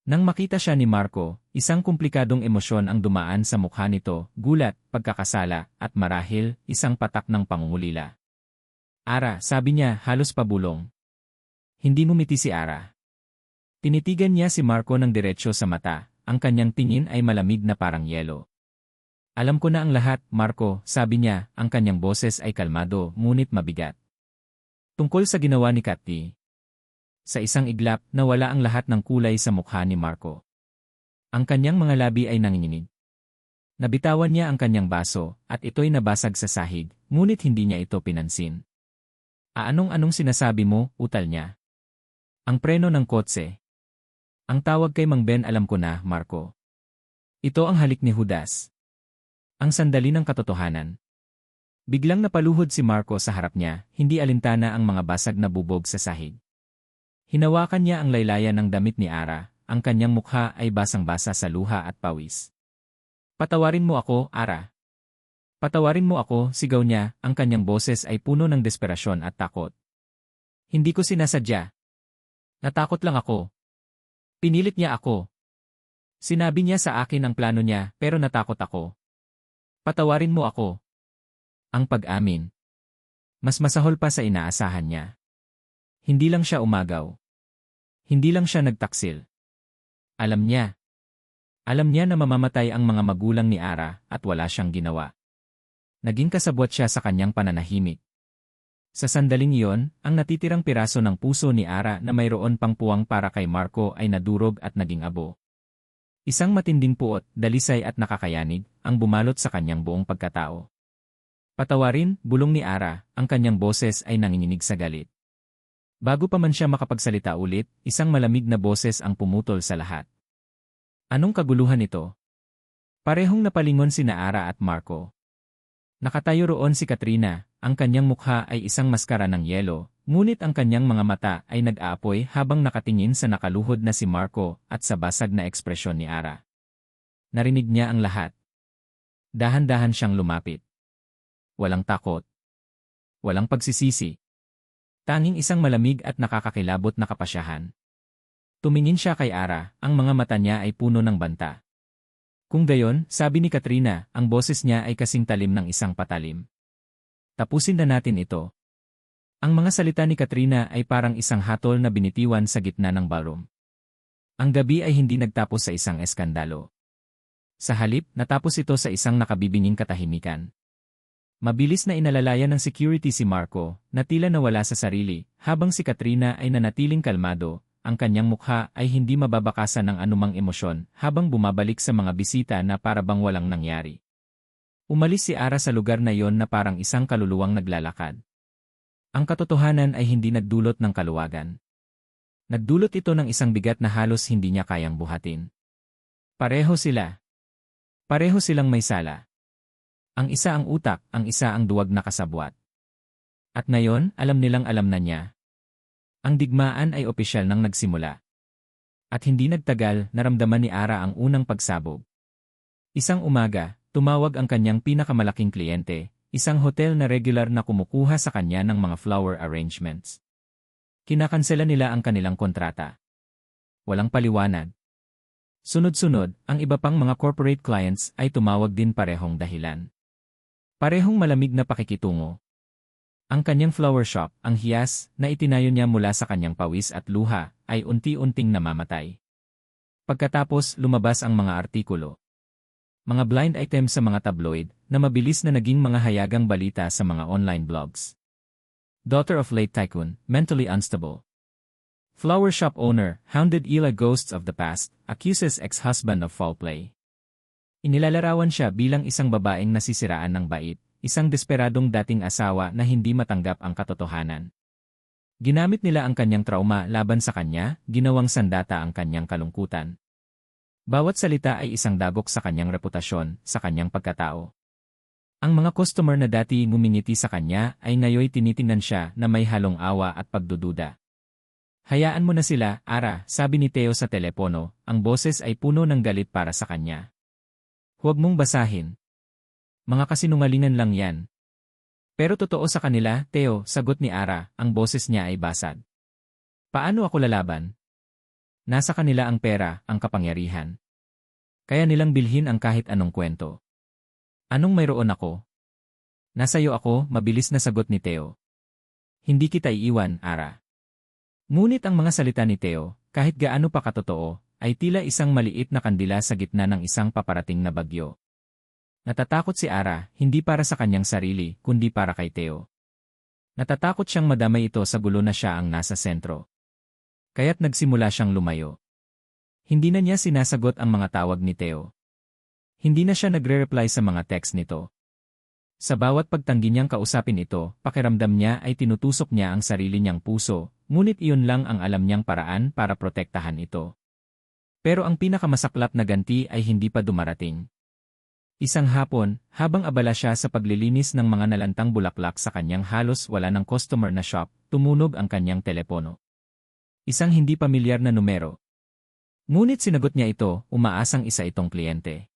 Nang makita siya ni Marco, isang komplikadong emosyon ang dumaan sa mukha nito, gulat, pagkakasala, at marahil, isang patak ng pangungulila. Ara, sabi niya, halos pabulong. Hindi ngumiti si Ara. Tinitigan niya si Marco ng diretsyo sa mata, ang kanyang tingin ay malamig na parang yelo. Alam ko na ang lahat, Marco, sabi niya, ang kanyang boses ay kalmado, ngunit mabigat. Tungkol sa ginawa ni Kathy. Sa isang iglap, nawala ang lahat ng kulay sa mukha ni Marco. Ang kanyang mga labi ay nanginginig. Nabitawan niya ang kanyang baso, at ito'y nabasag sa sahig, ngunit hindi niya ito pinansin. Anong sinasabi mo, utal niya. Ang preno ng kotse. Ang tawag kay Mang Ben, alam ko na, Marco. Ito ang halik ni Judas. Ang sandali ng katotohanan. Biglang napaluhod si Marco sa harap niya, hindi alintana ang mga basag na bubog sa sahig. Hinawakan niya ang laylayan ng damit ni Ara, ang kanyang mukha ay basang-basa sa luha at pawis. Patawarin mo ako, Ara. Patawarin mo ako, sigaw niya, ang kanyang boses ay puno ng desperasyon at takot. Hindi ko sinasadya. Natakot lang ako. Pinilit niya ako. Sinabi niya sa akin ang plano niya, pero natakot ako. Patawarin mo ako. Ang pag-amin. Mas masahol pa sa inaasahan niya. Hindi lang siya umagaw. Hindi lang siya nagtaksil. Alam niya. Alam niya na mamamatay ang mga magulang ni Ara at wala siyang ginawa. Naging kasabwat siya sa kanyang pananahimik. Sa sandaling iyon, ang natitirang piraso ng puso ni Ara na mayroon pang puwang para kay Marco ay nadurog at naging abo. Isang matinding puot, dalisay at nakakayanig, ang bumalot sa kanyang buong pagkatao. Patawarin, bulong ni Ara, ang kanyang boses ay nanginginig sa galit. Bago pa man siya makapagsalita ulit, isang malamig na boses ang pumutol sa lahat. Anong kaguluhan ito? Parehong napalingon sina Ara at Marco. Nakatayo roon si Katrina, ang kanyang mukha ay isang maskara ng yelo, ngunit ang kanyang mga mata ay nag-aapoy habang nakatingin sa nakaluhod na si Marco at sa basag na ekspresyon ni Ara. Narinig niya ang lahat. Dahan-dahan siyang lumapit. Walang takot. Walang pagsisisi. Tanging isang malamig at nakakakilabot na kapasyahan. Tumingin siya kay Ara, ang mga mata niya ay puno ng banta. Kung gayon, sabi ni Katrina, ang boses niya ay kasing talim ng isang patalim. Tapusin na natin ito. Ang mga salita ni Katrina ay parang isang hatol na binitiwan sa gitna ng ballroom. Ang gabi ay hindi nagtapos sa isang eskandalo. Sa halip, natapos ito sa isang nakabibinging katahimikan. Mabilis na inalalayan ng security si Marco, na tila nawala sa sarili, habang si Katrina ay nanatiling kalmado, ang kanyang mukha ay hindi mababakasan ng anumang emosyon habang bumabalik sa mga bisita na para bang walang nangyari. Umalis si Ara sa lugar na yon na parang isang kaluluwang naglalakad. Ang katotohanan ay hindi nagdulot ng kaluwagan. Nagdulot ito ng isang bigat na halos hindi niya kayang buhatin. Pareho sila. Pareho silang may sala. Ang isa ang utak, ang isa ang duwag na kasabwat. At ngayon, alam nilang alam na niya. Ang digmaan ay opisyal nang nagsimula. At hindi nagtagal, naramdaman ni Ara ang unang pagsabog. Isang umaga, tumawag ang kanyang pinakamalaking kliyente, isang hotel na regular na kumukuha sa kanya ng mga flower arrangements. Kinakansela nila ang kanilang kontrata. Walang paliwanag. Sunod-sunod, ang iba pang mga corporate clients ay tumawag din parehong dahilan. Parehong malamig na pakikitungo. Ang kanyang flower shop, ang hiyas, na itinayo niya mula sa kanyang pawis at luha, ay unti-unting namamatay. Pagkatapos, lumabas ang mga artikulo. Mga blind items sa mga tabloid, na mabilis na naging mga hayagang balita sa mga online blogs. Daughter of late tycoon, mentally unstable. Flower shop owner, hounded Ila ghosts of the past, accuses ex-husband of foul play. Inilalarawan siya bilang isang babaeng nasisiraan ng bait, isang desperadong dating asawa na hindi matanggap ang katotohanan. Ginamit nila ang kanyang trauma laban sa kanya, ginawang sandata ang kanyang kalungkutan. Bawat salita ay isang dagok sa kanyang reputasyon, sa kanyang pagkatao. Ang mga customer na dati ngumingiti sa kanya ay ngayoy tinitingnan siya na may halong awa at pagdududa. Hayaan mo na sila, Ara, sabi ni Theo sa telepono, ang boses ay puno ng galit para sa kanya. Huwag mong basahin. Mga kasinungalingan lang yan. Pero totoo sa kanila, Theo, sagot ni Ara, ang boses niya ay basag. Paano ako lalaban? Nasa kanila ang pera, ang kapangyarihan. Kaya nilang bilhin ang kahit anong kwento. Anong mayroon ako? Nasa'yo ako, mabilis na sagot ni Theo. Hindi kita iiwan, Ara. Ngunit ang mga salita ni Theo, kahit gaano pa katotoo, ay tila isang maliit na kandila sa gitna ng isang paparating na bagyo. Natatakot si Ara, hindi para sa kanyang sarili, kundi para kay Theo. Natatakot siyang madamay ito sa gulo na siya ang nasa sentro. Kaya't nagsimula siyang lumayo. Hindi na niya sinasagot ang mga tawag ni Theo. Hindi na siya nagre-reply sa mga text nito. Sa bawat pagtanggi niyang kausapin ito, pakiramdam niya ay tinutusok niya ang sarili niyang puso, ngunit iyon lang ang alam niyang paraan para protektahan ito. Pero ang pinakamasaklap na ganti ay hindi pa dumarating. Isang hapon, habang abala siya sa paglilinis ng mga nalantang bulaklak sa kanyang halos wala ng customer na shop, tumunog ang kanyang telepono. Isang hindi pamilyar na numero. Ngunit sinagot niya ito, umaasang isa itong kliyente.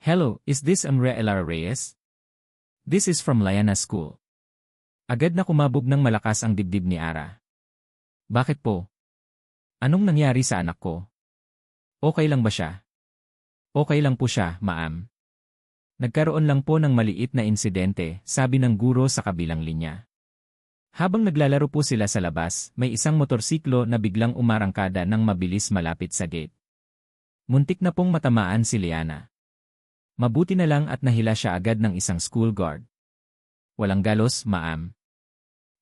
Hello, is this Elara Reyes? This is from Layana School. Agad na kumabog ng malakas ang dibdib ni Ara. Bakit po? Anong nangyari sa anak ko? Okay lang ba siya? Okay lang po siya, ma'am. Nagkaroon lang po ng maliit na insidente, sabi ng guro sa kabilang linya. Habang naglalaro po sila sa labas, may isang motorsiklo na biglang umarangkada ng mabilis malapit sa gate. Muntik na pong matamaan si Liana. Mabuti na lang at nahila siya agad ng isang school guard. Walang galos, ma'am.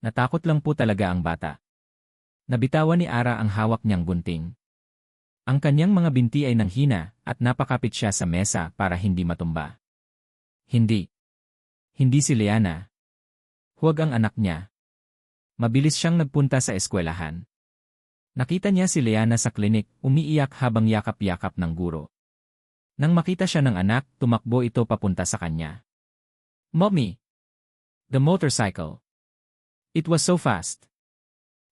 Natakot lang po talaga ang bata. Nabitawan ni Ara ang hawak niyang gunting. Ang kanyang mga binti ay nanghina at napakapit siya sa mesa para hindi matumba. Hindi. Hindi si Liana. Huwag ang anak niya. Mabilis siyang nagpunta sa eskwelahan. Nakita niya si Liana sa klinik, umiiyak habang yakap-yakap ng guro. Nang makita siya ng anak, tumakbo ito papunta sa kanya. Mommy! The motorcycle. It was so fast.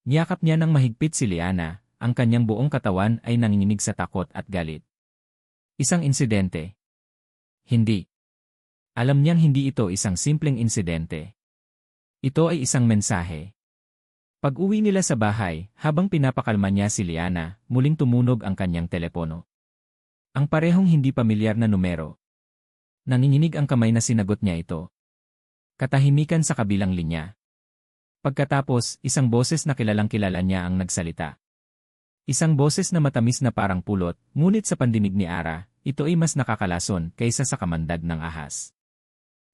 Niyakap niya ng mahigpit si Liana. Ang kanyang buong katawan ay nanginginig sa takot at galit. Isang insidente. Hindi. Alam niyang hindi ito isang simpleng insidente. Ito ay isang mensahe. Pag-uwi nila sa bahay, habang pinapakalma niya si Liana, muling tumunog ang kanyang telepono. Ang parehong hindi pamilyar na numero. Nanginginig ang kamay na sinagot niya ito. Katahimikan sa kabilang linya. Pagkatapos, isang boses na kilalang-kilala niya ang nagsalita. Isang boses na matamis na parang pulot, ngunit sa pandinig ni Ara, ito ay mas nakakalason kaysa sa kamandag ng ahas.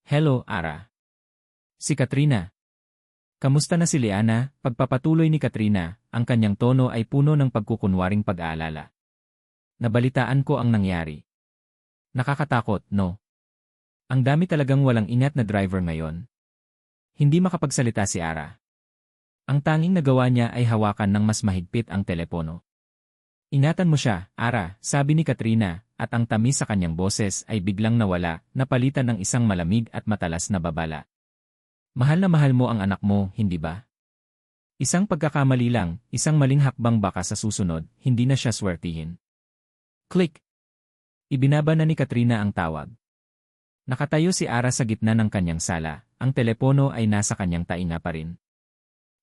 Hello, Ara. Si Katrina. Kamusta na si Liana? Pagpapatuloy ni Katrina, ang kanyang tono ay puno ng pagkukunwaring pag-aalala. Nabalitaan ko ang nangyari. Nakakatakot, no? Ang dami talagang walang ingat na driver ngayon. Hindi makapagsalita si Ara. Ang tanging nagawa niya ay hawakan ng mas mahigpit ang telepono. Ingatan mo siya, Ara, sabi ni Katrina, at ang tamis sa kanyang boses ay biglang nawala, napalitan ng isang malamig at matalas na babala. Mahal na mahal mo ang anak mo, hindi ba? Isang pagkakamali lang, isang maling hakbang baka sa susunod, hindi na siya swertihin. Click! Ibinaba na ni Katrina ang tawag. Nakatayo si Ara sa gitna ng kanyang sala, ang telepono ay nasa kanyang tainga pa rin.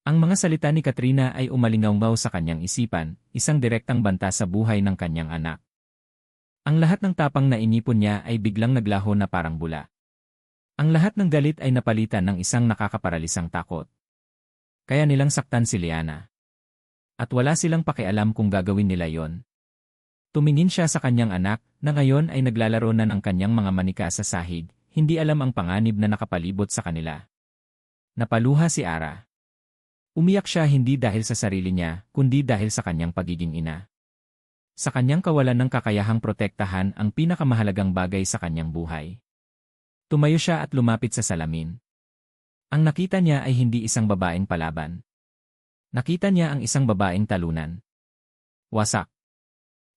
Ang mga salita ni Katrina ay umalingaw sa kanyang isipan, isang direktang banta sa buhay ng kanyang anak. Ang lahat ng tapang na inipon niya ay biglang naglaho na parang bula. Ang lahat ng galit ay napalitan ng isang nakakaparalisang takot. Kaya nilang saktan si Liana. At wala silang pakialam kung gagawin nila yon. Tumingin siya sa kanyang anak, na ngayon ay naglalaro na ng kanyang mga manika sa sahig, hindi alam ang panganib na nakapalibot sa kanila. Napaluha si Ara. Umiyak siya hindi dahil sa sarili niya, kundi dahil sa kanyang pagiging ina. Sa kanyang kawalan ng kakayahang protektahan ang pinakamahalagang bagay sa kanyang buhay. Tumayo siya at lumapit sa salamin. Ang nakita niya ay hindi isang babaeng palaban. Nakita niya ang isang babaeng talunan. Wasak.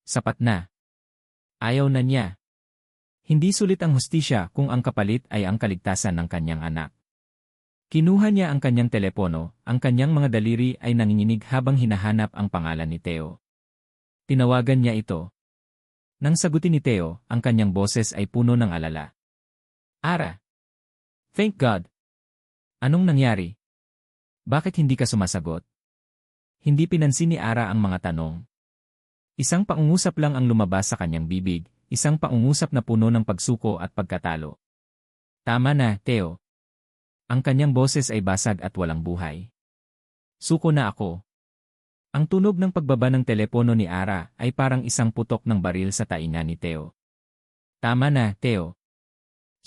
Sapat na. Ayaw na niya. Hindi sulit ang hustisya kung ang kapalit ay ang kaligtasan ng kanyang anak. Kinuha niya ang kanyang telepono, ang kanyang mga daliri ay nanginginig habang hinahanap ang pangalan ni Theo. Tinawagan niya ito. Nang sagutin ni Theo, ang kanyang boses ay puno ng alala. Ara. Thank God. Anong nangyari? Bakit hindi ka sumasagot? Hindi pinansin ni Ara ang mga tanong. Isang pangungusap lang ang lumabas sa kanyang bibig, isang pangungusap na puno ng pagsuko at pagkatalo. Tama na, Theo. Ang kanyang boses ay basag at walang buhay. Suko na ako. Ang tunog ng pagbaba ng telepono ni Ara ay parang isang putok ng baril sa tainga ni Theo. Tama na, Theo.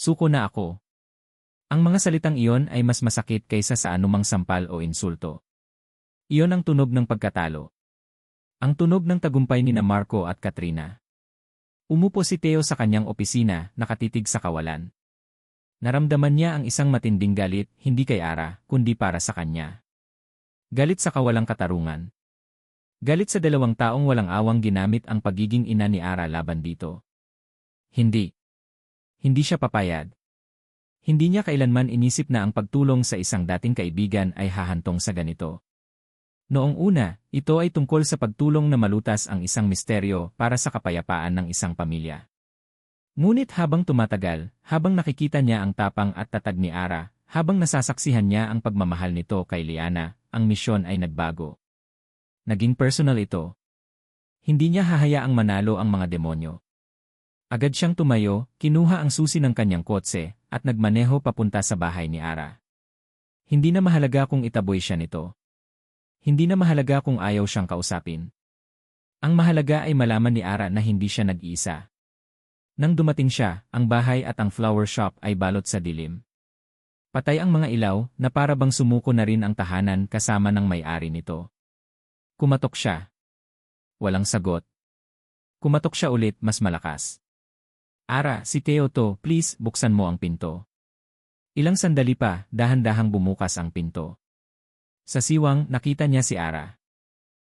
Suko na ako. Ang mga salitang iyon ay mas masakit kaysa sa anumang sampal o insulto. Iyon ang tunog ng pagkatalo. Ang tunog ng tagumpay ni na Marco at Katrina. Umupo si Theo sa kanyang opisina, nakatitig sa kawalan. Naramdaman niya ang isang matinding galit, hindi kay Ara, kundi para sa kanya. Galit sa kawalang katarungan. Galit sa dalawang taong walang awang ginamit ang pagiging ina ni Ara laban dito. Hindi. Hindi siya papayag. Hindi niya kailanman inisip na ang pagtulong sa isang dating kaibigan ay hahantong sa ganito. Noong una, ito ay tungkol sa pagtulong na malutas ang isang misteryo para sa kapayapaan ng isang pamilya. Ngunit habang tumatagal, habang nakikita niya ang tapang at tatag ni Ara, habang nasasaksihan niya ang pagmamahal nito kay Liana, ang misyon ay nagbago. Naging personal ito. Hindi niya hahayaang manalo ang mga demonyo. Agad siyang tumayo, kinuha ang susi ng kanyang kotse, at nagmaneho papunta sa bahay ni Ara. Hindi na mahalaga kung itaboy siya nito. Hindi na mahalaga kung ayaw siyang kausapin. Ang mahalaga ay malaman ni Ara na hindi siya nag-iisa. Nang dumating siya, ang bahay at ang flower shop ay balot sa dilim. Patay ang mga ilaw na para bang sumuko na rin ang tahanan kasama ng may-ari nito. Kumatok siya. Walang sagot. Kumatok siya ulit mas malakas. Ara, si Theo to, please, buksan mo ang pinto. Ilang sandali pa, dahan-dahang bumukas ang pinto. Sa siwang, nakita niya si Ara.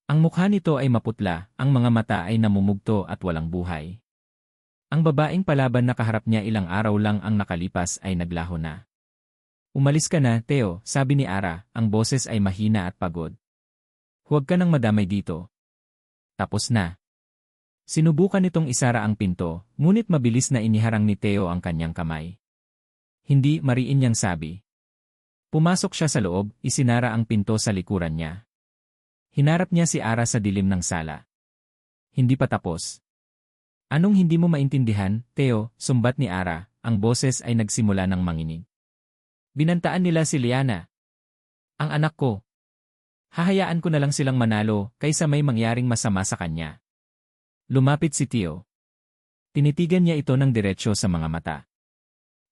Ang mukha nito ay maputla, ang mga mata ay namumugto at walang buhay. Ang babaeng palaban na kaharap niya ilang araw lang ang nakalipas ay naglaho na. Umalis ka na, Theo, sabi ni Ara, ang boses ay mahina at pagod. Huwag ka nang madamay dito. Tapos na. Sinubukan nitong isara ang pinto, ngunit mabilis na iniharang ni Theo ang kanyang kamay. Hindi, mariin niyang sabi. Pumasok siya sa loob, isinara ang pinto sa likuran niya. Hinarap niya si Ara sa dilim ng sala. Hindi pa tapos. Anong hindi mo maintindihan, Theo, sumbat ni Ara, ang boses ay nagsimula ng manginig. Binantaan nila si Liana. Ang anak ko. Hahayaan ko na lang silang manalo kaysa may mangyaring masama sa kanya. Lumapit si Theo. Tinitigan niya ito ng diretsyo sa mga mata.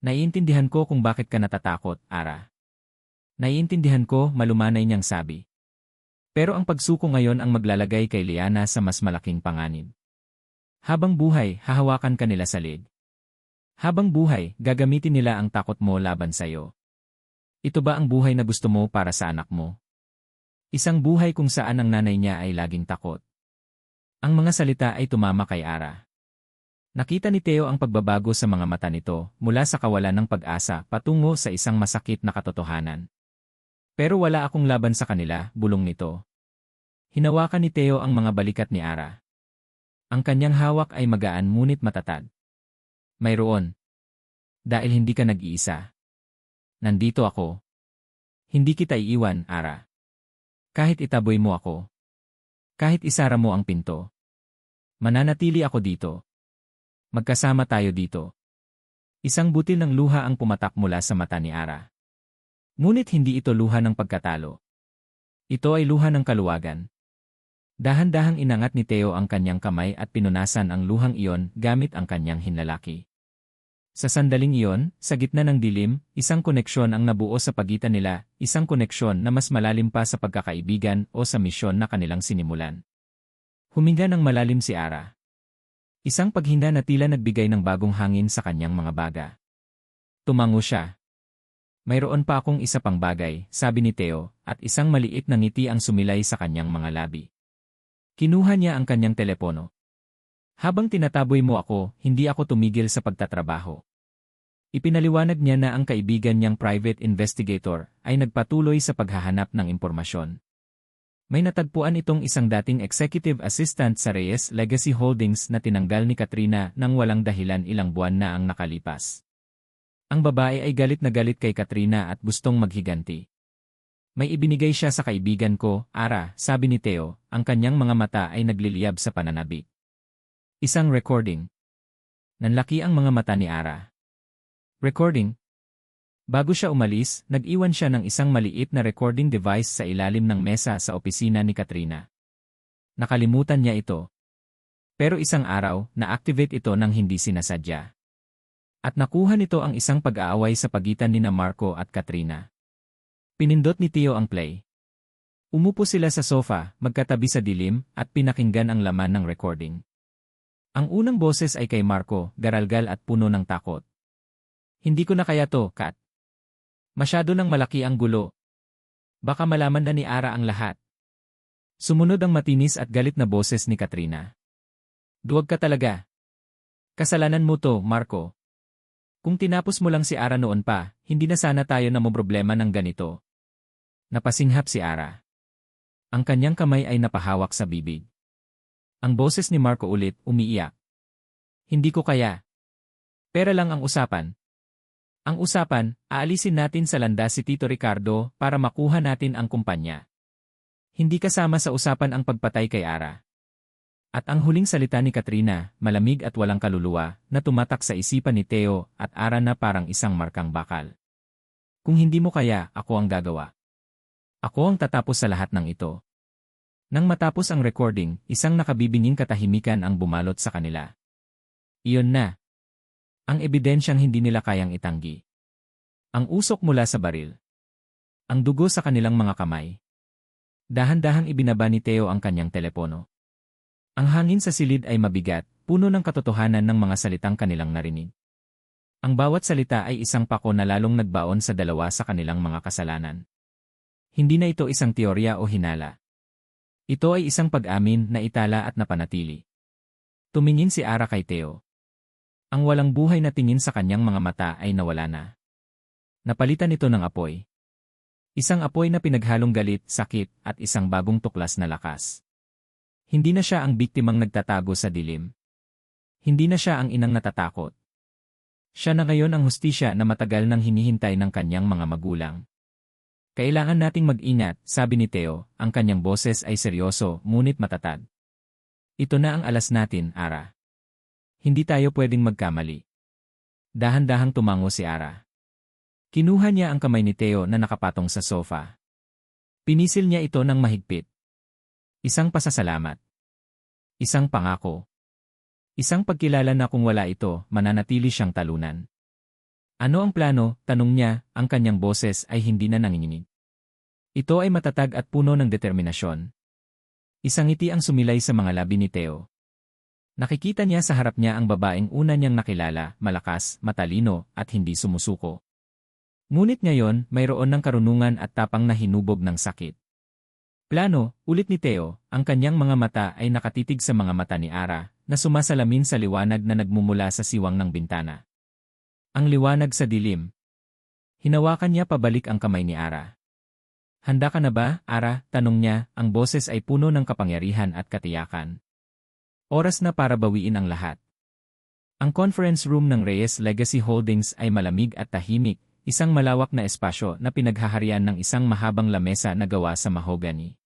Naiintindihan ko kung bakit ka natatakot, Ara. Naiintindihan ko, malumanay niyang sabi. Pero ang pagsuko ngayon ang maglalagay kay Liana sa mas malaking panganib. Habang buhay, hahawakan ka nila sa leg. Habang buhay, gagamitin nila ang takot mo laban sa'yo. Ito ba ang buhay na gusto mo para sa anak mo? Isang buhay kung saan ang nanay niya ay laging takot. Ang mga salita ay tumama kay Ara. Nakita ni Theo ang pagbabago sa mga mata nito mula sa kawalan ng pag-asa patungo sa isang masakit na katotohanan. Pero wala akong laban sa kanila, bulong nito. Hinawakan ni Theo ang mga balikat ni Ara. Ang kanyang hawak ay magaan ngunit matatag. Mayroon. Dahil hindi ka nag-iisa. Nandito ako. Hindi kita iiwan, Ara. Kahit itaboy mo ako. Kahit isara mo ang pinto. Mananatili ako dito. Magkasama tayo dito. Isang butil ng luha ang pumatak mula sa mata ni Ara. Ngunit hindi ito luha ng pagkatalo. Ito ay luha ng kaluwagan. Dahan-dahang inangat ni Theo ang kanyang kamay at pinunasan ang luhang iyon gamit ang kanyang hinlalaki. Sa sandaling iyon, sa gitna ng dilim, isang koneksyon ang nabuo sa pagitan nila, isang koneksyon na mas malalim pa sa pagkakaibigan o sa misyon na kanilang sinimulan. Huminga ng malalim si Ara. Isang paghinga na tila nagbigay ng bagong hangin sa kanyang mga baga. Tumango siya. Mayroon pa akong isa pang bagay, sabi ni Theo, at isang maliit na ngiti ang sumilay sa kanyang mga labi. Kinuha niya ang kanyang telepono. Habang tinataboy mo ako, hindi ako tumigil sa pagtatrabaho. Ipinaliwanag niya na ang kaibigan niyang private investigator ay nagpatuloy sa paghahanap ng impormasyon. May natagpuan itong isang dating executive assistant sa Reyes Legacy Holdings na tinanggal ni Katrina nang walang dahilan ilang buwan na ang nakalipas. Ang babae ay galit na galit kay Katrina at gustong maghiganti. May ibinigay siya sa kaibigan ko, Ara, sabi ni Theo, ang kanyang mga mata ay nagliliyab sa pananabik. Isang recording. Nanlaki ang mga mata ni Ara. Recording? Bago siya umalis, nag-iwan siya ng isang maliit na recording device sa ilalim ng mesa sa opisina ni Katrina. Nakalimutan niya ito. Pero isang araw, na-activate ito nang hindi sinasadya. At nakuha nito ang isang pag-aaway sa pagitan nina Marco at Katrina. Pinindot ni Theo ang play. Umupo sila sa sofa, magkatabi sa dilim, at pinakinggan ang laman ng recording. Ang unang boses ay kay Marco, garalgal at puno ng takot. Hindi ko na kaya to, Kat. Masyado nang malaki ang gulo. Baka malaman na ni Ara ang lahat. Sumunod ang matinis at galit na boses ni Katrina. Duwag ka talaga. Kasalanan mo to, Marco. Kung tinapos mo lang si Ara noon pa, hindi na sana tayo na problema ng ganito. Napasinghap si Ara. Ang kanyang kamay ay napahawak sa bibig. Ang boses ni Marco ulit, umiiyak. Hindi ko kaya. Pera lang ang usapan. Ang usapan, aalisin natin sa landas si Tito Ricardo para makuha natin ang kumpanya. Hindi kasama sa usapan ang pagpatay kay Ara. At ang huling salita ni Katrina, malamig at walang kaluluwa, na tumatak sa isipan ni Theo at Ara na parang isang markang bakal. Kung hindi mo kaya, ako ang gagawa. Ako ang tatapos sa lahat ng ito. Nang matapos ang recording, isang nakabibinging katahimikan ang bumalot sa kanila. Iyon na. Ang ebidensyang hindi nila kayang itanggi. Ang usok mula sa baril. Ang dugo sa kanilang mga kamay. Dahan-dahang ibinaba ni Theo ang kanyang telepono. Ang hangin sa silid ay mabigat, puno ng katotohanan ng mga salitang kanilang narinig. Ang bawat salita ay isang pako na lalong nagbaon sa dalawa sa kanilang mga kasalanan. Hindi na ito isang teorya o hinala. Ito ay isang pag-amin na itala at napanatili. Tumingin si Ara kay Theo. Ang walang buhay na tingin sa kanyang mga mata ay nawala na. Napalitan ito ng apoy. Isang apoy na pinaghalong galit, sakit, at isang bagong tuklas na lakas. Hindi na siya ang biktimang nagtatago sa dilim. Hindi na siya ang inang natatakot. Siya na ngayon ang hustisya na matagal nang hinihintay ng kanyang mga magulang. Kailangan nating mag-ingat, sabi ni Theo, ang kanyang boses ay seryoso ngunit matatag. Ito na ang alas natin, Ara. Hindi tayo pwedeng magkamali. Dahan-dahang tumango si Ara. Kinuha niya ang kamay ni Theo na nakapatong sa sofa. Pinisil niya ito ng mahigpit. Isang pasasalamat. Isang pangako. Isang pagkilala na kung wala ito, mananatili siyang talunan. Ano ang plano? Tanong niya, ang kanyang boses ay hindi na nanginginig. Ito ay matatag at puno ng determinasyon. Isang ngiti ang sumilay sa mga labi ni Theo. Nakikita niya sa harap niya ang babaeng una niyang nakilala, malakas, matalino, at hindi sumusuko. Ngunit ngayon, mayroon ng karunungan at tapang na hinubog ng sakit. Plano, ulit ni Theo, ang kanyang mga mata ay nakatitig sa mga mata ni Ara, na sumasalamin sa liwanag na nagmumula sa siwang ng bintana. Ang liwanag sa dilim. Hinawakan niya pabalik ang kamay ni Ara. Handa ka na ba, Ara? Tanong niya, ang boses ay puno ng kapangyarihan at katiyakan. Oras na para bawiin ang lahat. Ang conference room ng Reyes Legacy Holdings ay malamig at tahimik, isang malawak na espasyo na pinaghaharian ng isang mahabang lamesa na gawa sa mahogany.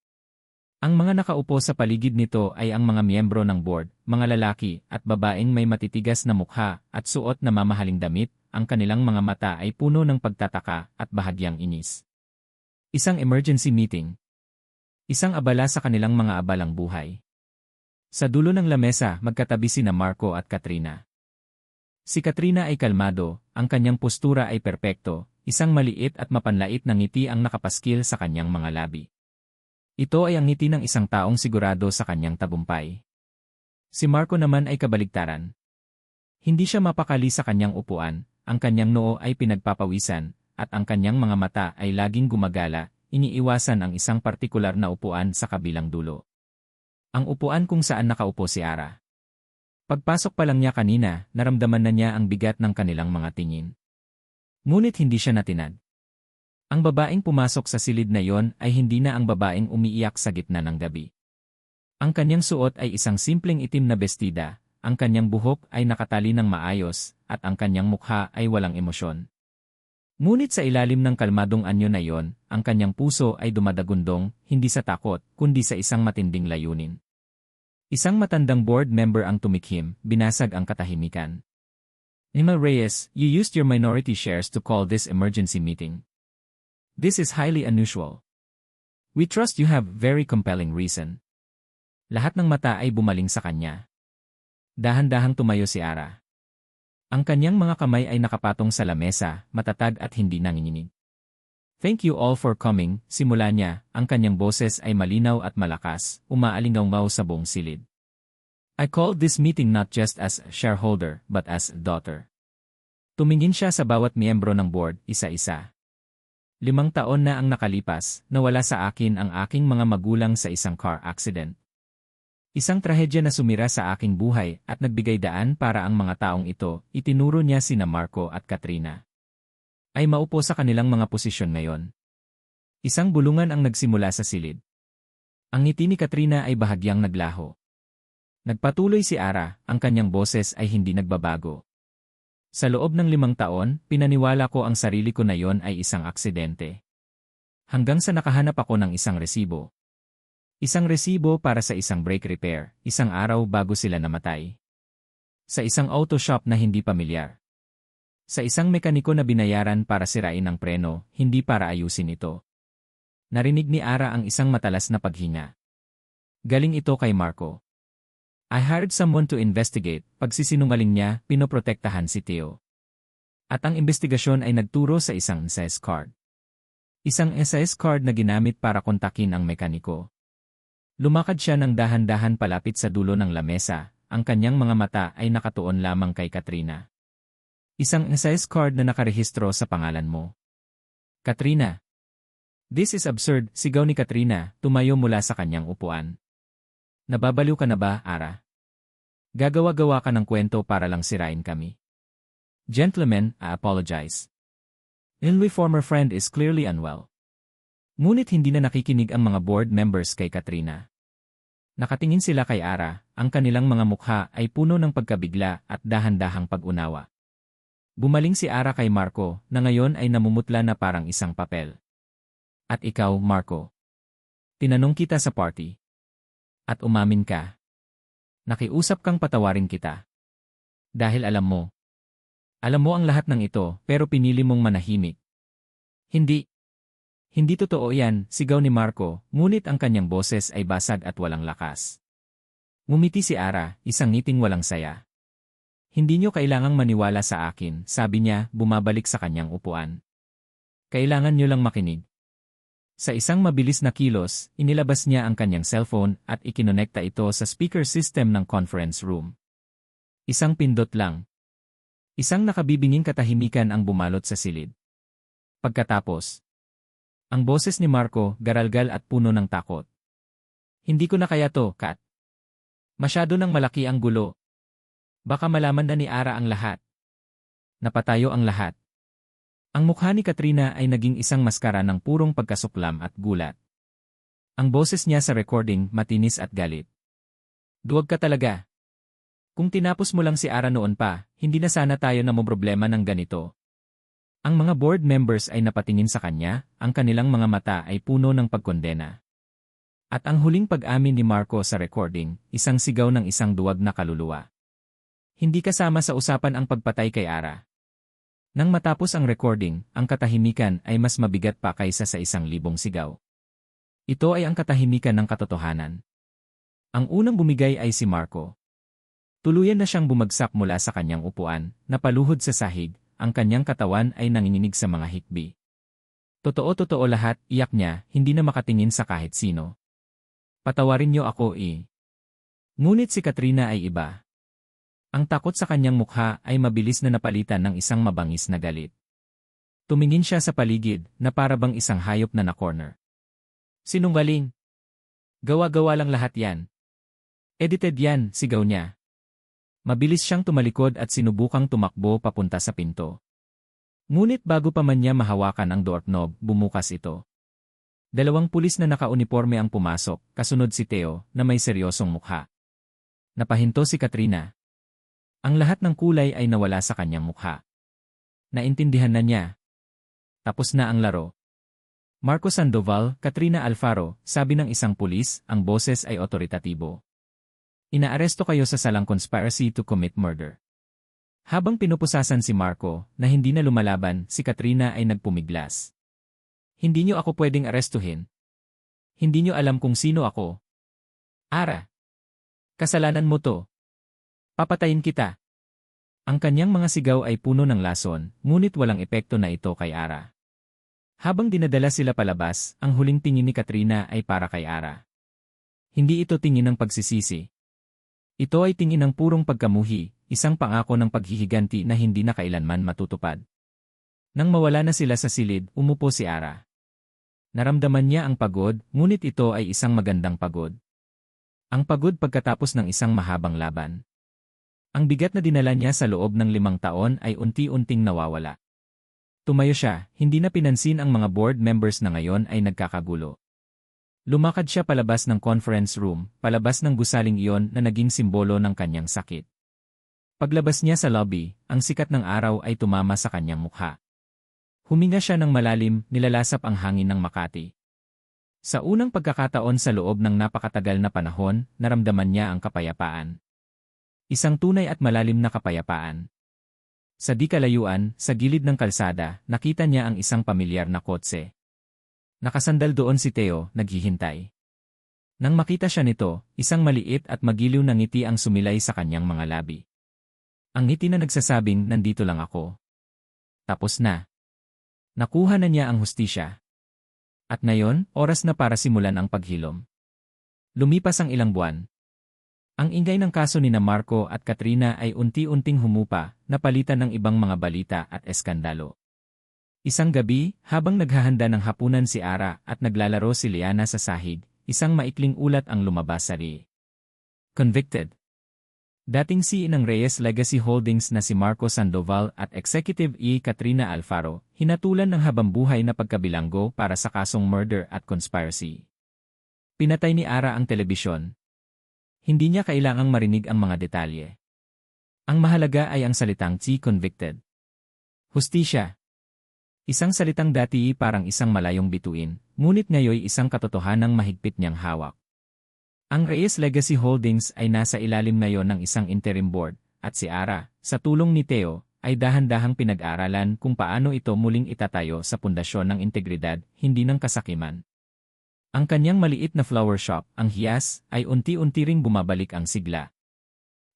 Ang mga nakaupo sa paligid nito ay ang mga miyembro ng board, mga lalaki at babaeng may matitigas na mukha at suot na mamahaling damit, ang kanilang mga mata ay puno ng pagtataka at bahagyang inis. Isang emergency meeting. Isang abala sa kanilang mga abalang buhay. Sa dulo ng lamesa, magkatabi sina Marco at Katrina. Si Katrina ay kalmado, ang kanyang postura ay perpekto, isang maliit at mapanlait na ngiti ang nakapaskil sa kanyang mga labi. Ito ay ang ngiti ng isang taong sigurado sa kanyang tagumpay. Si Marco naman ay kabaligtaran. Hindi siya mapakali sa kanyang upuan, ang kanyang noo ay pinagpapawisan, at ang kanyang mga mata ay laging gumagala, iniiwasan ang isang partikular na upuan sa kabilang dulo. Ang upuan kung saan nakaupo si Ara. Pagpasok pa lang niya kanina, naramdaman na niya ang bigat ng kanilang mga tingin. Ngunit hindi siya natinag. Ang babaeng pumasok sa silid na yon ay hindi na ang babaeng umiiyak sa gitna ng gabi. Ang kanyang suot ay isang simpleng itim na bestida, ang kanyang buhok ay nakatali ng maayos, at ang kanyang mukha ay walang emosyon. Ngunit sa ilalim ng kalmadong anyo na yon, ang kanyang puso ay dumadagundong, hindi sa takot, kundi sa isang matinding layunin. Isang matandang board member ang tumikhim, binasag ang katahimikan. Emma Reyes, you used your minority shares to call this emergency meeting. This is highly unusual. We trust you have very compelling reason. Lahat ng mata ay bumaling sa kanya. Dahan-dahang tumayo si Ara. Ang kanyang mga kamay ay nakapatong sa lamesa, matatag at hindi nanginginig. Thank you all for coming, simula niya, ang kanyang boses ay malinaw at malakas, umaalingaw sa buong silid. I called this meeting not just as a shareholder, but as a daughter. Tumingin siya sa bawat miyembro ng board, isa-isa. 5 taon na ang nakalipas, nawala sa akin ang aking mga magulang sa isang car accident. Isang trahedya na sumira sa aking buhay at nagbigay daan para ang mga taong ito, itinuro niya sina Marco at Katrina. Ay maupo sa kanilang mga posisyon ngayon. Isang bulungan ang nagsimula sa silid. Ang ngiti ni Katrina ay bahagyang naglaho. Nagpatuloy si Ara, ang kanyang boses ay hindi nagbabago. Sa loob ng 5 taon, pinaniwala ko ang sarili ko na yon ay isang aksidente. Hanggang sa nakahanap ako ng isang resibo. Isang resibo para sa isang brake repair, isang araw bago sila namatay. Sa isang auto shop na hindi pamilyar. Sa isang mekaniko na binayaran para sirain ang preno, hindi para ayusin ito. Narinig ni Ara ang isang matalas na paghinga. Galing ito kay Marco. I hired someone to investigate, pagsisinungaling niya, pinoprotektahan si Theo. At ang investigasyon ay nagturo sa isang SS card. Isang SS card na ginamit para kontakin ang mekaniko. Lumakad siya ng dahan-dahan palapit sa dulo ng lamesa, ang kanyang mga mata ay nakatuon lamang kay Katrina. Isang SS card na nakarehistro sa pangalan mo. Katrina. This is absurd, sigaw ni Katrina, tumayo mula sa kanyang upuan. Nababaliw ka na ba, Ara? Gagawa-gawa ka ng kwento para lang sirain kami. Gentlemen, I apologize. My former friend is clearly unwell. Ngunit hindi na nakikinig ang mga board members kay Katrina. Nakatingin sila kay Ara, ang kanilang mga mukha ay puno ng pagkabigla at dahan-dahang pag-unawa. Bumaling si Ara kay Marco, na ngayon ay namumutla na parang isang papel. At ikaw, Marco? Tinanong kita sa party. At umamin ka. Nakiusap kang patawarin kita. Dahil alam mo. Alam mo ang lahat ng ito, pero pinili mong manahimik. Hindi. Hindi totoo yan, sigaw ni Marco, ngunit ang kanyang boses ay basag at walang lakas. Ngumiti si Ara, isang ngiting walang saya. Hindi niyo kailangang maniwala sa akin, sabi niya, bumabalik sa kanyang upuan. Kailangan niyo lang makinig. Sa isang mabilis na kilos, inilabas niya ang kanyang cellphone at ikinonekta ito sa speaker system ng conference room. Isang pindot lang. Isang nakabibinging katahimikan ang bumalot sa silid. Pagkatapos, ang boses ni Marco, garalgal at puno ng takot. Hindi ko na kaya to, Kat. Masyado nang malaki ang gulo. Baka malaman na ni Ara ang lahat. Napatayo ang lahat. Ang mukha ni Katrina ay naging isang maskara ng purong pagkasuklam at gulat. Ang boses niya sa recording matinis at galit. Duwag ka talaga. Kung tinapos mo lang si Ara noon pa, hindi na sana tayo namomroblema ng ganito. Ang mga board members ay napatingin sa kanya, ang kanilang mga mata ay puno ng pagkondena. At ang huling pag-amin ni Marco sa recording, isang sigaw ng isang duwag na kaluluwa. Hindi kasama sa usapan ang pagpatay kay Ara. Nang matapos ang recording, ang katahimikan ay mas mabigat pa kaysa sa 1,000 sigaw. Ito ay ang katahimikan ng katotohanan. Ang unang bumigay ay si Marco. Tuluyan na siyang bumagsak mula sa kanyang upuan, napaluhod sa sahig, ang kanyang katawan ay nanginginig sa mga hikbi. Totoo lahat, iyak niya, hindi na makatingin sa kahit sino. Patawarin niyo ako Ngunit si Katrina ay iba. Ang takot sa kanyang mukha ay mabilis na napalitan ng isang mabangis na galit. Tumingin siya sa paligid na para bang isang hayop na na-corner. Sinungaling. Gawa-gawa lang lahat yan. Edited yan, sigaw niya. Mabilis siyang tumalikod at sinubukang tumakbo papunta sa pinto. Ngunit bago pa man niya mahawakan ang doorknob, bumukas ito. 2 pulis na nakauniporme ang pumasok, kasunod si Theo na may seryosong mukha. Napahinto si Katrina. Ang lahat ng kulay ay nawala sa kanyang mukha. Naintindihan na niya. Tapos na ang laro. Marco Sandoval, Katrina Alfaro, sabi ng isang pulis, ang boses ay otoritatibo. Inaaresto kayo sa salang conspiracy to commit murder. Habang pinupusasan si Marco, na hindi na lumalaban, si Katrina ay nagpumiglas. Hindi niyo ako pwedeng arestuhin. Hindi niyo alam kung sino ako. Ara. Kasalanan mo to. Papatayin kita. Ang kanyang mga sigaw ay puno ng lason, ngunit walang epekto na ito kay Ara. Habang dinadala sila palabas, ang huling tingin ni Katrina ay para kay Ara. Hindi ito tingin ng pagsisisi. Ito ay tingin ng purong pagkamuhi, isang pangako ng paghihiganti na hindi na kailanman matutupad. Nang mawala na sila sa silid, umupo si Ara. Naramdaman niya ang pagod, ngunit ito ay isang magandang pagod. Ang pagod pagkatapos ng isang mahabang laban. Ang bigat na dinala niya sa loob ng 5 taon ay unti-unting nawawala. Tumayo siya, hindi na pinansin ang mga board members na ngayon ay nagkakagulo. Lumakad siya palabas ng conference room, palabas ng gusaling iyon na naging simbolo ng kanyang sakit. Paglabas niya sa lobby, ang sikat ng araw ay tumama sa kanyang mukha. Huminga siya ng malalim, nilalasap ang hangin ng Makati. Sa unang pagkakataon sa loob ng napakatagal na panahon, naramdaman niya ang kapayapaan. Isang tunay at malalim na kapayapaan. Sa di kalayuan, sa gilid ng kalsada, nakita niya ang isang pamilyar na kotse. Nakasandal doon si Theo, naghihintay. Nang makita siya nito, isang maliit at magiliw na ngiti ang sumilay sa kanyang mga labi. Ang ngiti na nagsasabing, nandito lang ako. Tapos na. Nakuha na niya ang hustisya. At ngayon, oras na para simulan ang paghilom. Lumipas ang ilang buwan. Ang ingay ng kaso ni Marco at Katrina ay unti-unting humupa, napalitan ng ibang mga balita at eskandalo. Isang gabi, habang naghahanda ng hapunan si Ara at naglalaro si Liana sa sahig, isang maikling ulat ang lumabas sa RI. Convicted. Dating CEO ng Reyes Legacy Holdings na si Marco Sandoval at Executive Katrina Alfaro, hinatulan ng habambuhay na pagkabilanggo para sa kasong murder at conspiracy. Pinatay ni Ara ang telebisyon. Hindi niya kailangang marinig ang mga detalye. Ang mahalaga ay ang salitang convicted. Hustisya. Isang salitang dati parang isang malayong bituin, ngunit ngayon isang katotohanang mahigpit niyang hawak. Ang Reyes Legacy Holdings ay nasa ilalim ngayon ng isang interim board, at si Ara, sa tulong ni Theo, ay dahan-dahang pinag-aralan kung paano ito muling itatayo sa pundasyon ng integridad, hindi ng kasakiman. Ang kanyang maliit na flower shop, ang Hiyas, ay unti-unti ring bumabalik ang sigla.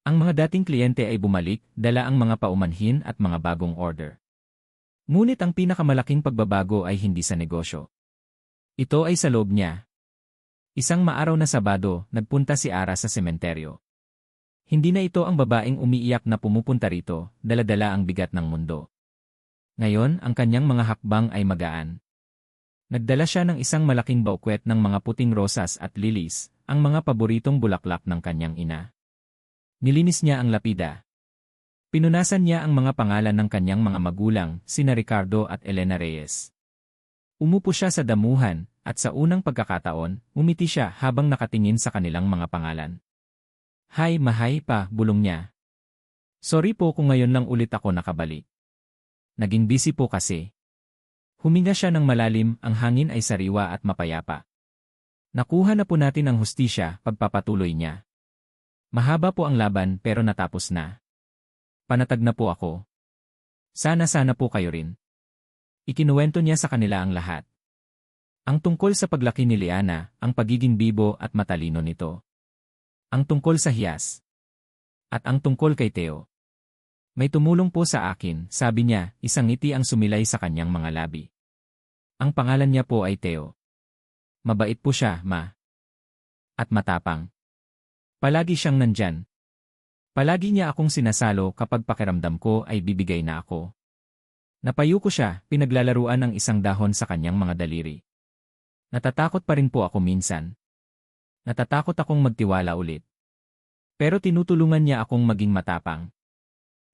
Ang mga dating kliyente ay bumalik, dala ang mga paumanhin at mga bagong order. Ngunit ang pinakamalaking pagbabago ay hindi sa negosyo. Ito ay sa loob niya. Isang maaraw na Sabado, nagpunta si Ara sa sementeryo. Hindi na ito ang babaeng umiiyak na pumupunta rito, dala-dala ang bigat ng mundo. Ngayon, ang kanyang mga hakbang ay magaan. Nagdala siya ng isang malaking bouquet ng mga puting rosas at lilies, ang mga paboritong bulaklak ng kanyang ina. Nilinis niya ang lapida. Pinunasan niya ang mga pangalan ng kanyang mga magulang, sina Ricardo at Elena Reyes. Umupo siya sa damuhan, at sa unang pagkakataon, umiti siya habang nakatingin sa kanilang mga pangalan. Hay mahay pa, bulong niya. Sorry po kung ngayon lang ulit ako nakabalik. Naging busy po kasi. Huminga siya ng malalim, ang hangin ay sariwa at mapayapa. Nakuha na po natin ang hustisya, pagpapatuloy niya. Mahaba po ang laban pero natapos na. Panatag na po ako. Sana po kayo rin. Ikinuwento niya sa kanila ang lahat. Ang tungkol sa paglaki ni Liana, ang pagiging bibo at matalino nito. Ang tungkol sa hiyas. At ang tungkol kay Theo. May tumulong po sa akin, sabi niya, isang ngiti ang sumilay sa kanyang mga labi. Ang pangalan niya po ay Theo. Mabait po siya, ma. At matapang. Palagi siyang nandyan. Palagi niya akong sinasalo kapag pakiramdam ko ay bibigay na ako. Napayo ko siya, pinaglalaruan ang isang dahon sa kanyang mga daliri. Natatakot pa rin po ako minsan. Natatakot akong magtiwala ulit. Pero tinutulungan niya akong maging matapang.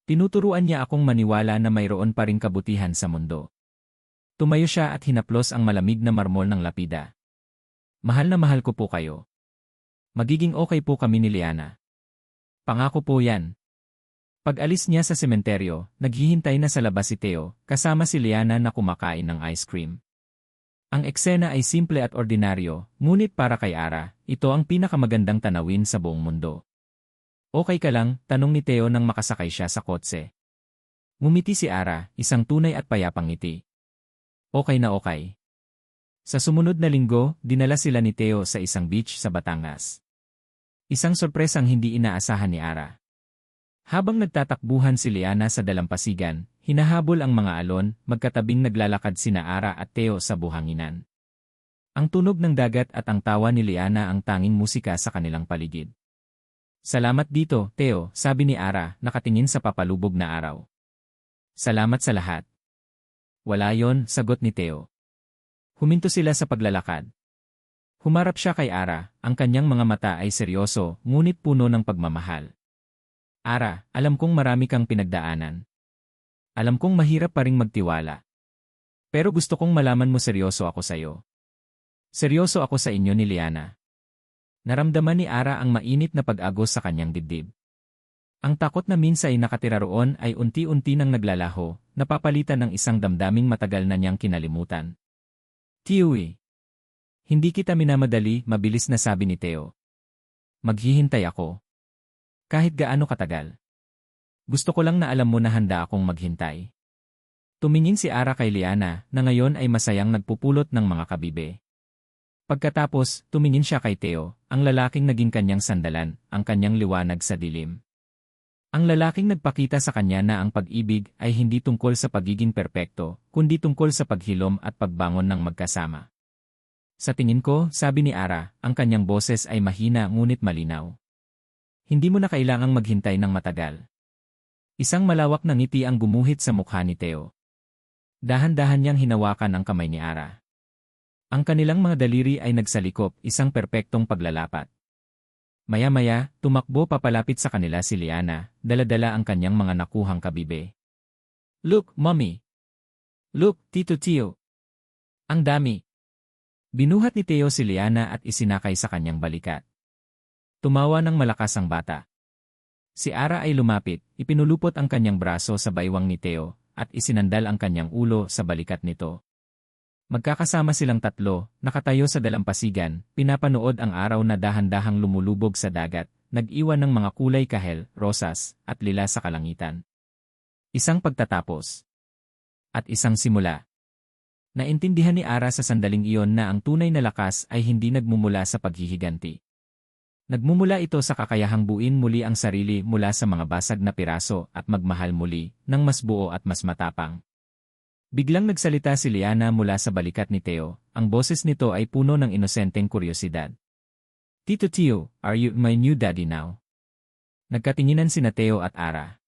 Tinuturuan niya akong maniwala na mayroon pa ring kabutihan sa mundo. Tumayo siya at hinaplos ang malamig na marmol ng lapida. Mahal na mahal ko po kayo. Magiging okay po kami ni Liana. Pangako po yan. Pag-alis niya sa sementeryo, naghihintay na sa labas si Theo, kasama si Liana na kumakain ng ice cream. Ang eksena ay simple at ordinaryo, ngunit para kay Ara, ito ang pinakamagandang tanawin sa buong mundo. Okay ka lang, tanong ni Theo nang makasakay siya sa kotse. Ngumiti si Ara, isang tunay at payapang ngiti. Okay na okay. Sa sumunod na linggo, dinala sila ni Theo sa isang beach sa Batangas. Isang sorpresang hindi inaasahan ni Ara. Habang nagtatakbuhan si Liana sa dalampasigan, hinahabol ang mga alon, magkatabing naglalakad sina Ara at Theo sa buhanginan. Ang tunog ng dagat at ang tawa ni Liana ang tanging musika sa kanilang paligid. Salamat dito, Theo, sabi ni Ara, nakatingin sa papalubog na araw. Salamat sa lahat. Wala yon, sagot ni Theo. Huminto sila sa paglalakad. Humarap siya kay Ara, ang kanyang mga mata ay seryoso, ngunit puno ng pagmamahal. Ara, alam kong marami kang pinagdaanan. Alam kong mahirap pa ring magtiwala. Pero gusto kong malaman mo seryoso ako sa'yo. Seryoso ako sa inyo ni Liana. Naramdaman ni Ara ang mainit na pag-agos sa kanyang dibdib. Ang takot na minsay nakatira roon ay unti-unti nang naglalaho, napapalitan ng isang damdaming matagal na niyang kinalimutan. Tiwi. Hindi kita minamadali, mabilis na sabi ni Theo. Maghihintay ako. Kahit gaano katagal. Gusto ko lang na alam mo na handa akong maghintay. Tumingin si Ara kay Liana, na ngayon ay masayang nagpupulot ng mga kabibe. Pagkatapos, tumingin siya kay Theo, ang lalaking naging kanyang sandalan, ang kanyang liwanag sa dilim. Ang lalaking nagpakita sa kanya na ang pag-ibig ay hindi tungkol sa pagiging perpekto, kundi tungkol sa paghilom at pagbangon ng magkasama. Sa tingin ko, sabi ni Ara, ang kanyang boses ay mahina ngunit malinaw. Hindi mo na kailangang maghintay ng matagal. Isang malawak na ngiti ang gumuhit sa mukha ni Theo. Dahan-dahan niyang hinawakan ang kamay ni Ara. Ang kanilang mga daliri ay nagsalikop, isang perpektong paglalapat. Maya-maya, tumakbo papalapit sa kanila si Liana, dala-dala ang kanyang mga nakuhang kabibe. Look, Mommy! Look, Tito Theo! Ang dami! Binuhat ni Theo si Liana at isinakay sa kanyang balikat. Tumawa ng malakas ang bata. Si Ara ay lumapit, ipinulupot ang kanyang braso sa baywang ni Theo, at isinandal ang kanyang ulo sa balikat nito. Magkakasama silang tatlo, nakatayo sa dalampasigan, pinapanood ang araw na dahan-dahang lumulubog sa dagat, nag-iwan ng mga kulay kahel, rosas, at lila sa kalangitan. Isang pagtatapos. At isang simula. Naintindihan ni Ara sa sandaling iyon na ang tunay na lakas ay hindi nagmumula sa paghihiganti. Nagmumula ito sa kakayahang buuin muli ang sarili mula sa mga basag na piraso at magmahal muli, ng mas buo at mas matapang. Biglang nagsalita si Liana mula sa balikat ni Theo, ang boses nito ay puno ng inosenteng kuryosidad. Tito Theo, are you my new daddy now? Nagkatinginan sina Theo at Ara.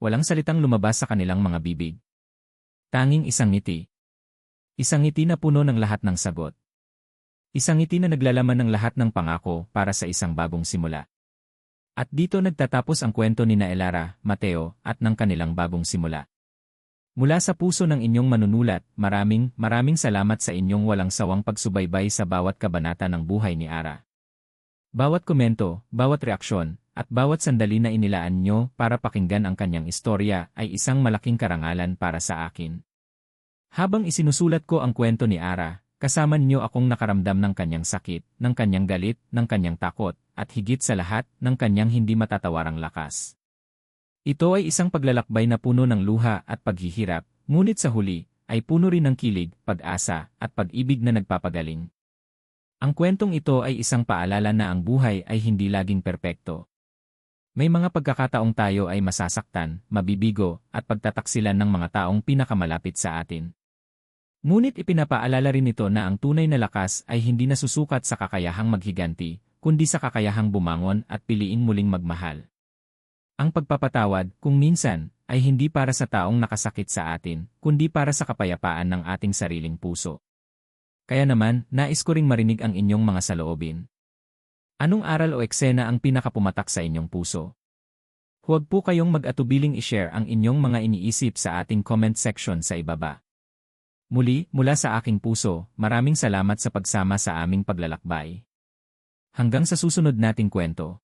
Walang salitang lumabas sa kanilang mga bibig. Tanging isang ngiti. Isang ngiti na puno ng lahat ng sagot. Isang ngiti na naglalaman ng lahat ng pangako para sa isang bagong simula. At dito nagtatapos ang kwento ni Elara, Mateo, at ng kanilang bagong simula. Mula sa puso ng inyong manunulat, maraming salamat sa inyong walang sawang pagsubaybay sa bawat kabanata ng buhay ni Ara. Bawat komento, bawat reaksyon, at bawat sandali na inilaan nyo para pakinggan ang kanyang istorya ay isang malaking karangalan para sa akin. Habang isinusulat ko ang kwento ni Ara, kasama niyo akong nakaramdam ng kanyang sakit, ng kanyang galit, ng kanyang takot, at higit sa lahat, ng kanyang hindi matatawarang lakas. Ito ay isang paglalakbay na puno ng luha at paghihirap, ngunit sa huli, ay puno rin ng kilig, pag-asa, at pag-ibig na nagpapagaling. Ang kwentong ito ay isang paalala na ang buhay ay hindi laging perpekto. May mga pagkakataong tayo ay masasaktan, mabibigo, at pagtataksilan ng mga taong pinakamalapit sa atin. Ngunit ipinapaalala rin ito na ang tunay na lakas ay hindi nasusukat sa kakayahang maghiganti, kundi sa kakayahang bumangon at piliing muling magmahal. Ang pagpapatawad, kung minsan, ay hindi para sa taong nakasakit sa atin, kundi para sa kapayapaan ng ating sariling puso. Kaya naman, nais ko ring marinig ang inyong mga saloobin. Anong aral o eksena ang pinakapumatak sa inyong puso? Huwag po kayong mag-atubiling i-share ang inyong mga iniisip sa ating comment section sa ibaba. Muli, mula sa aking puso, maraming salamat sa pagsama sa aming paglalakbay. Hanggang sa susunod nating kwento.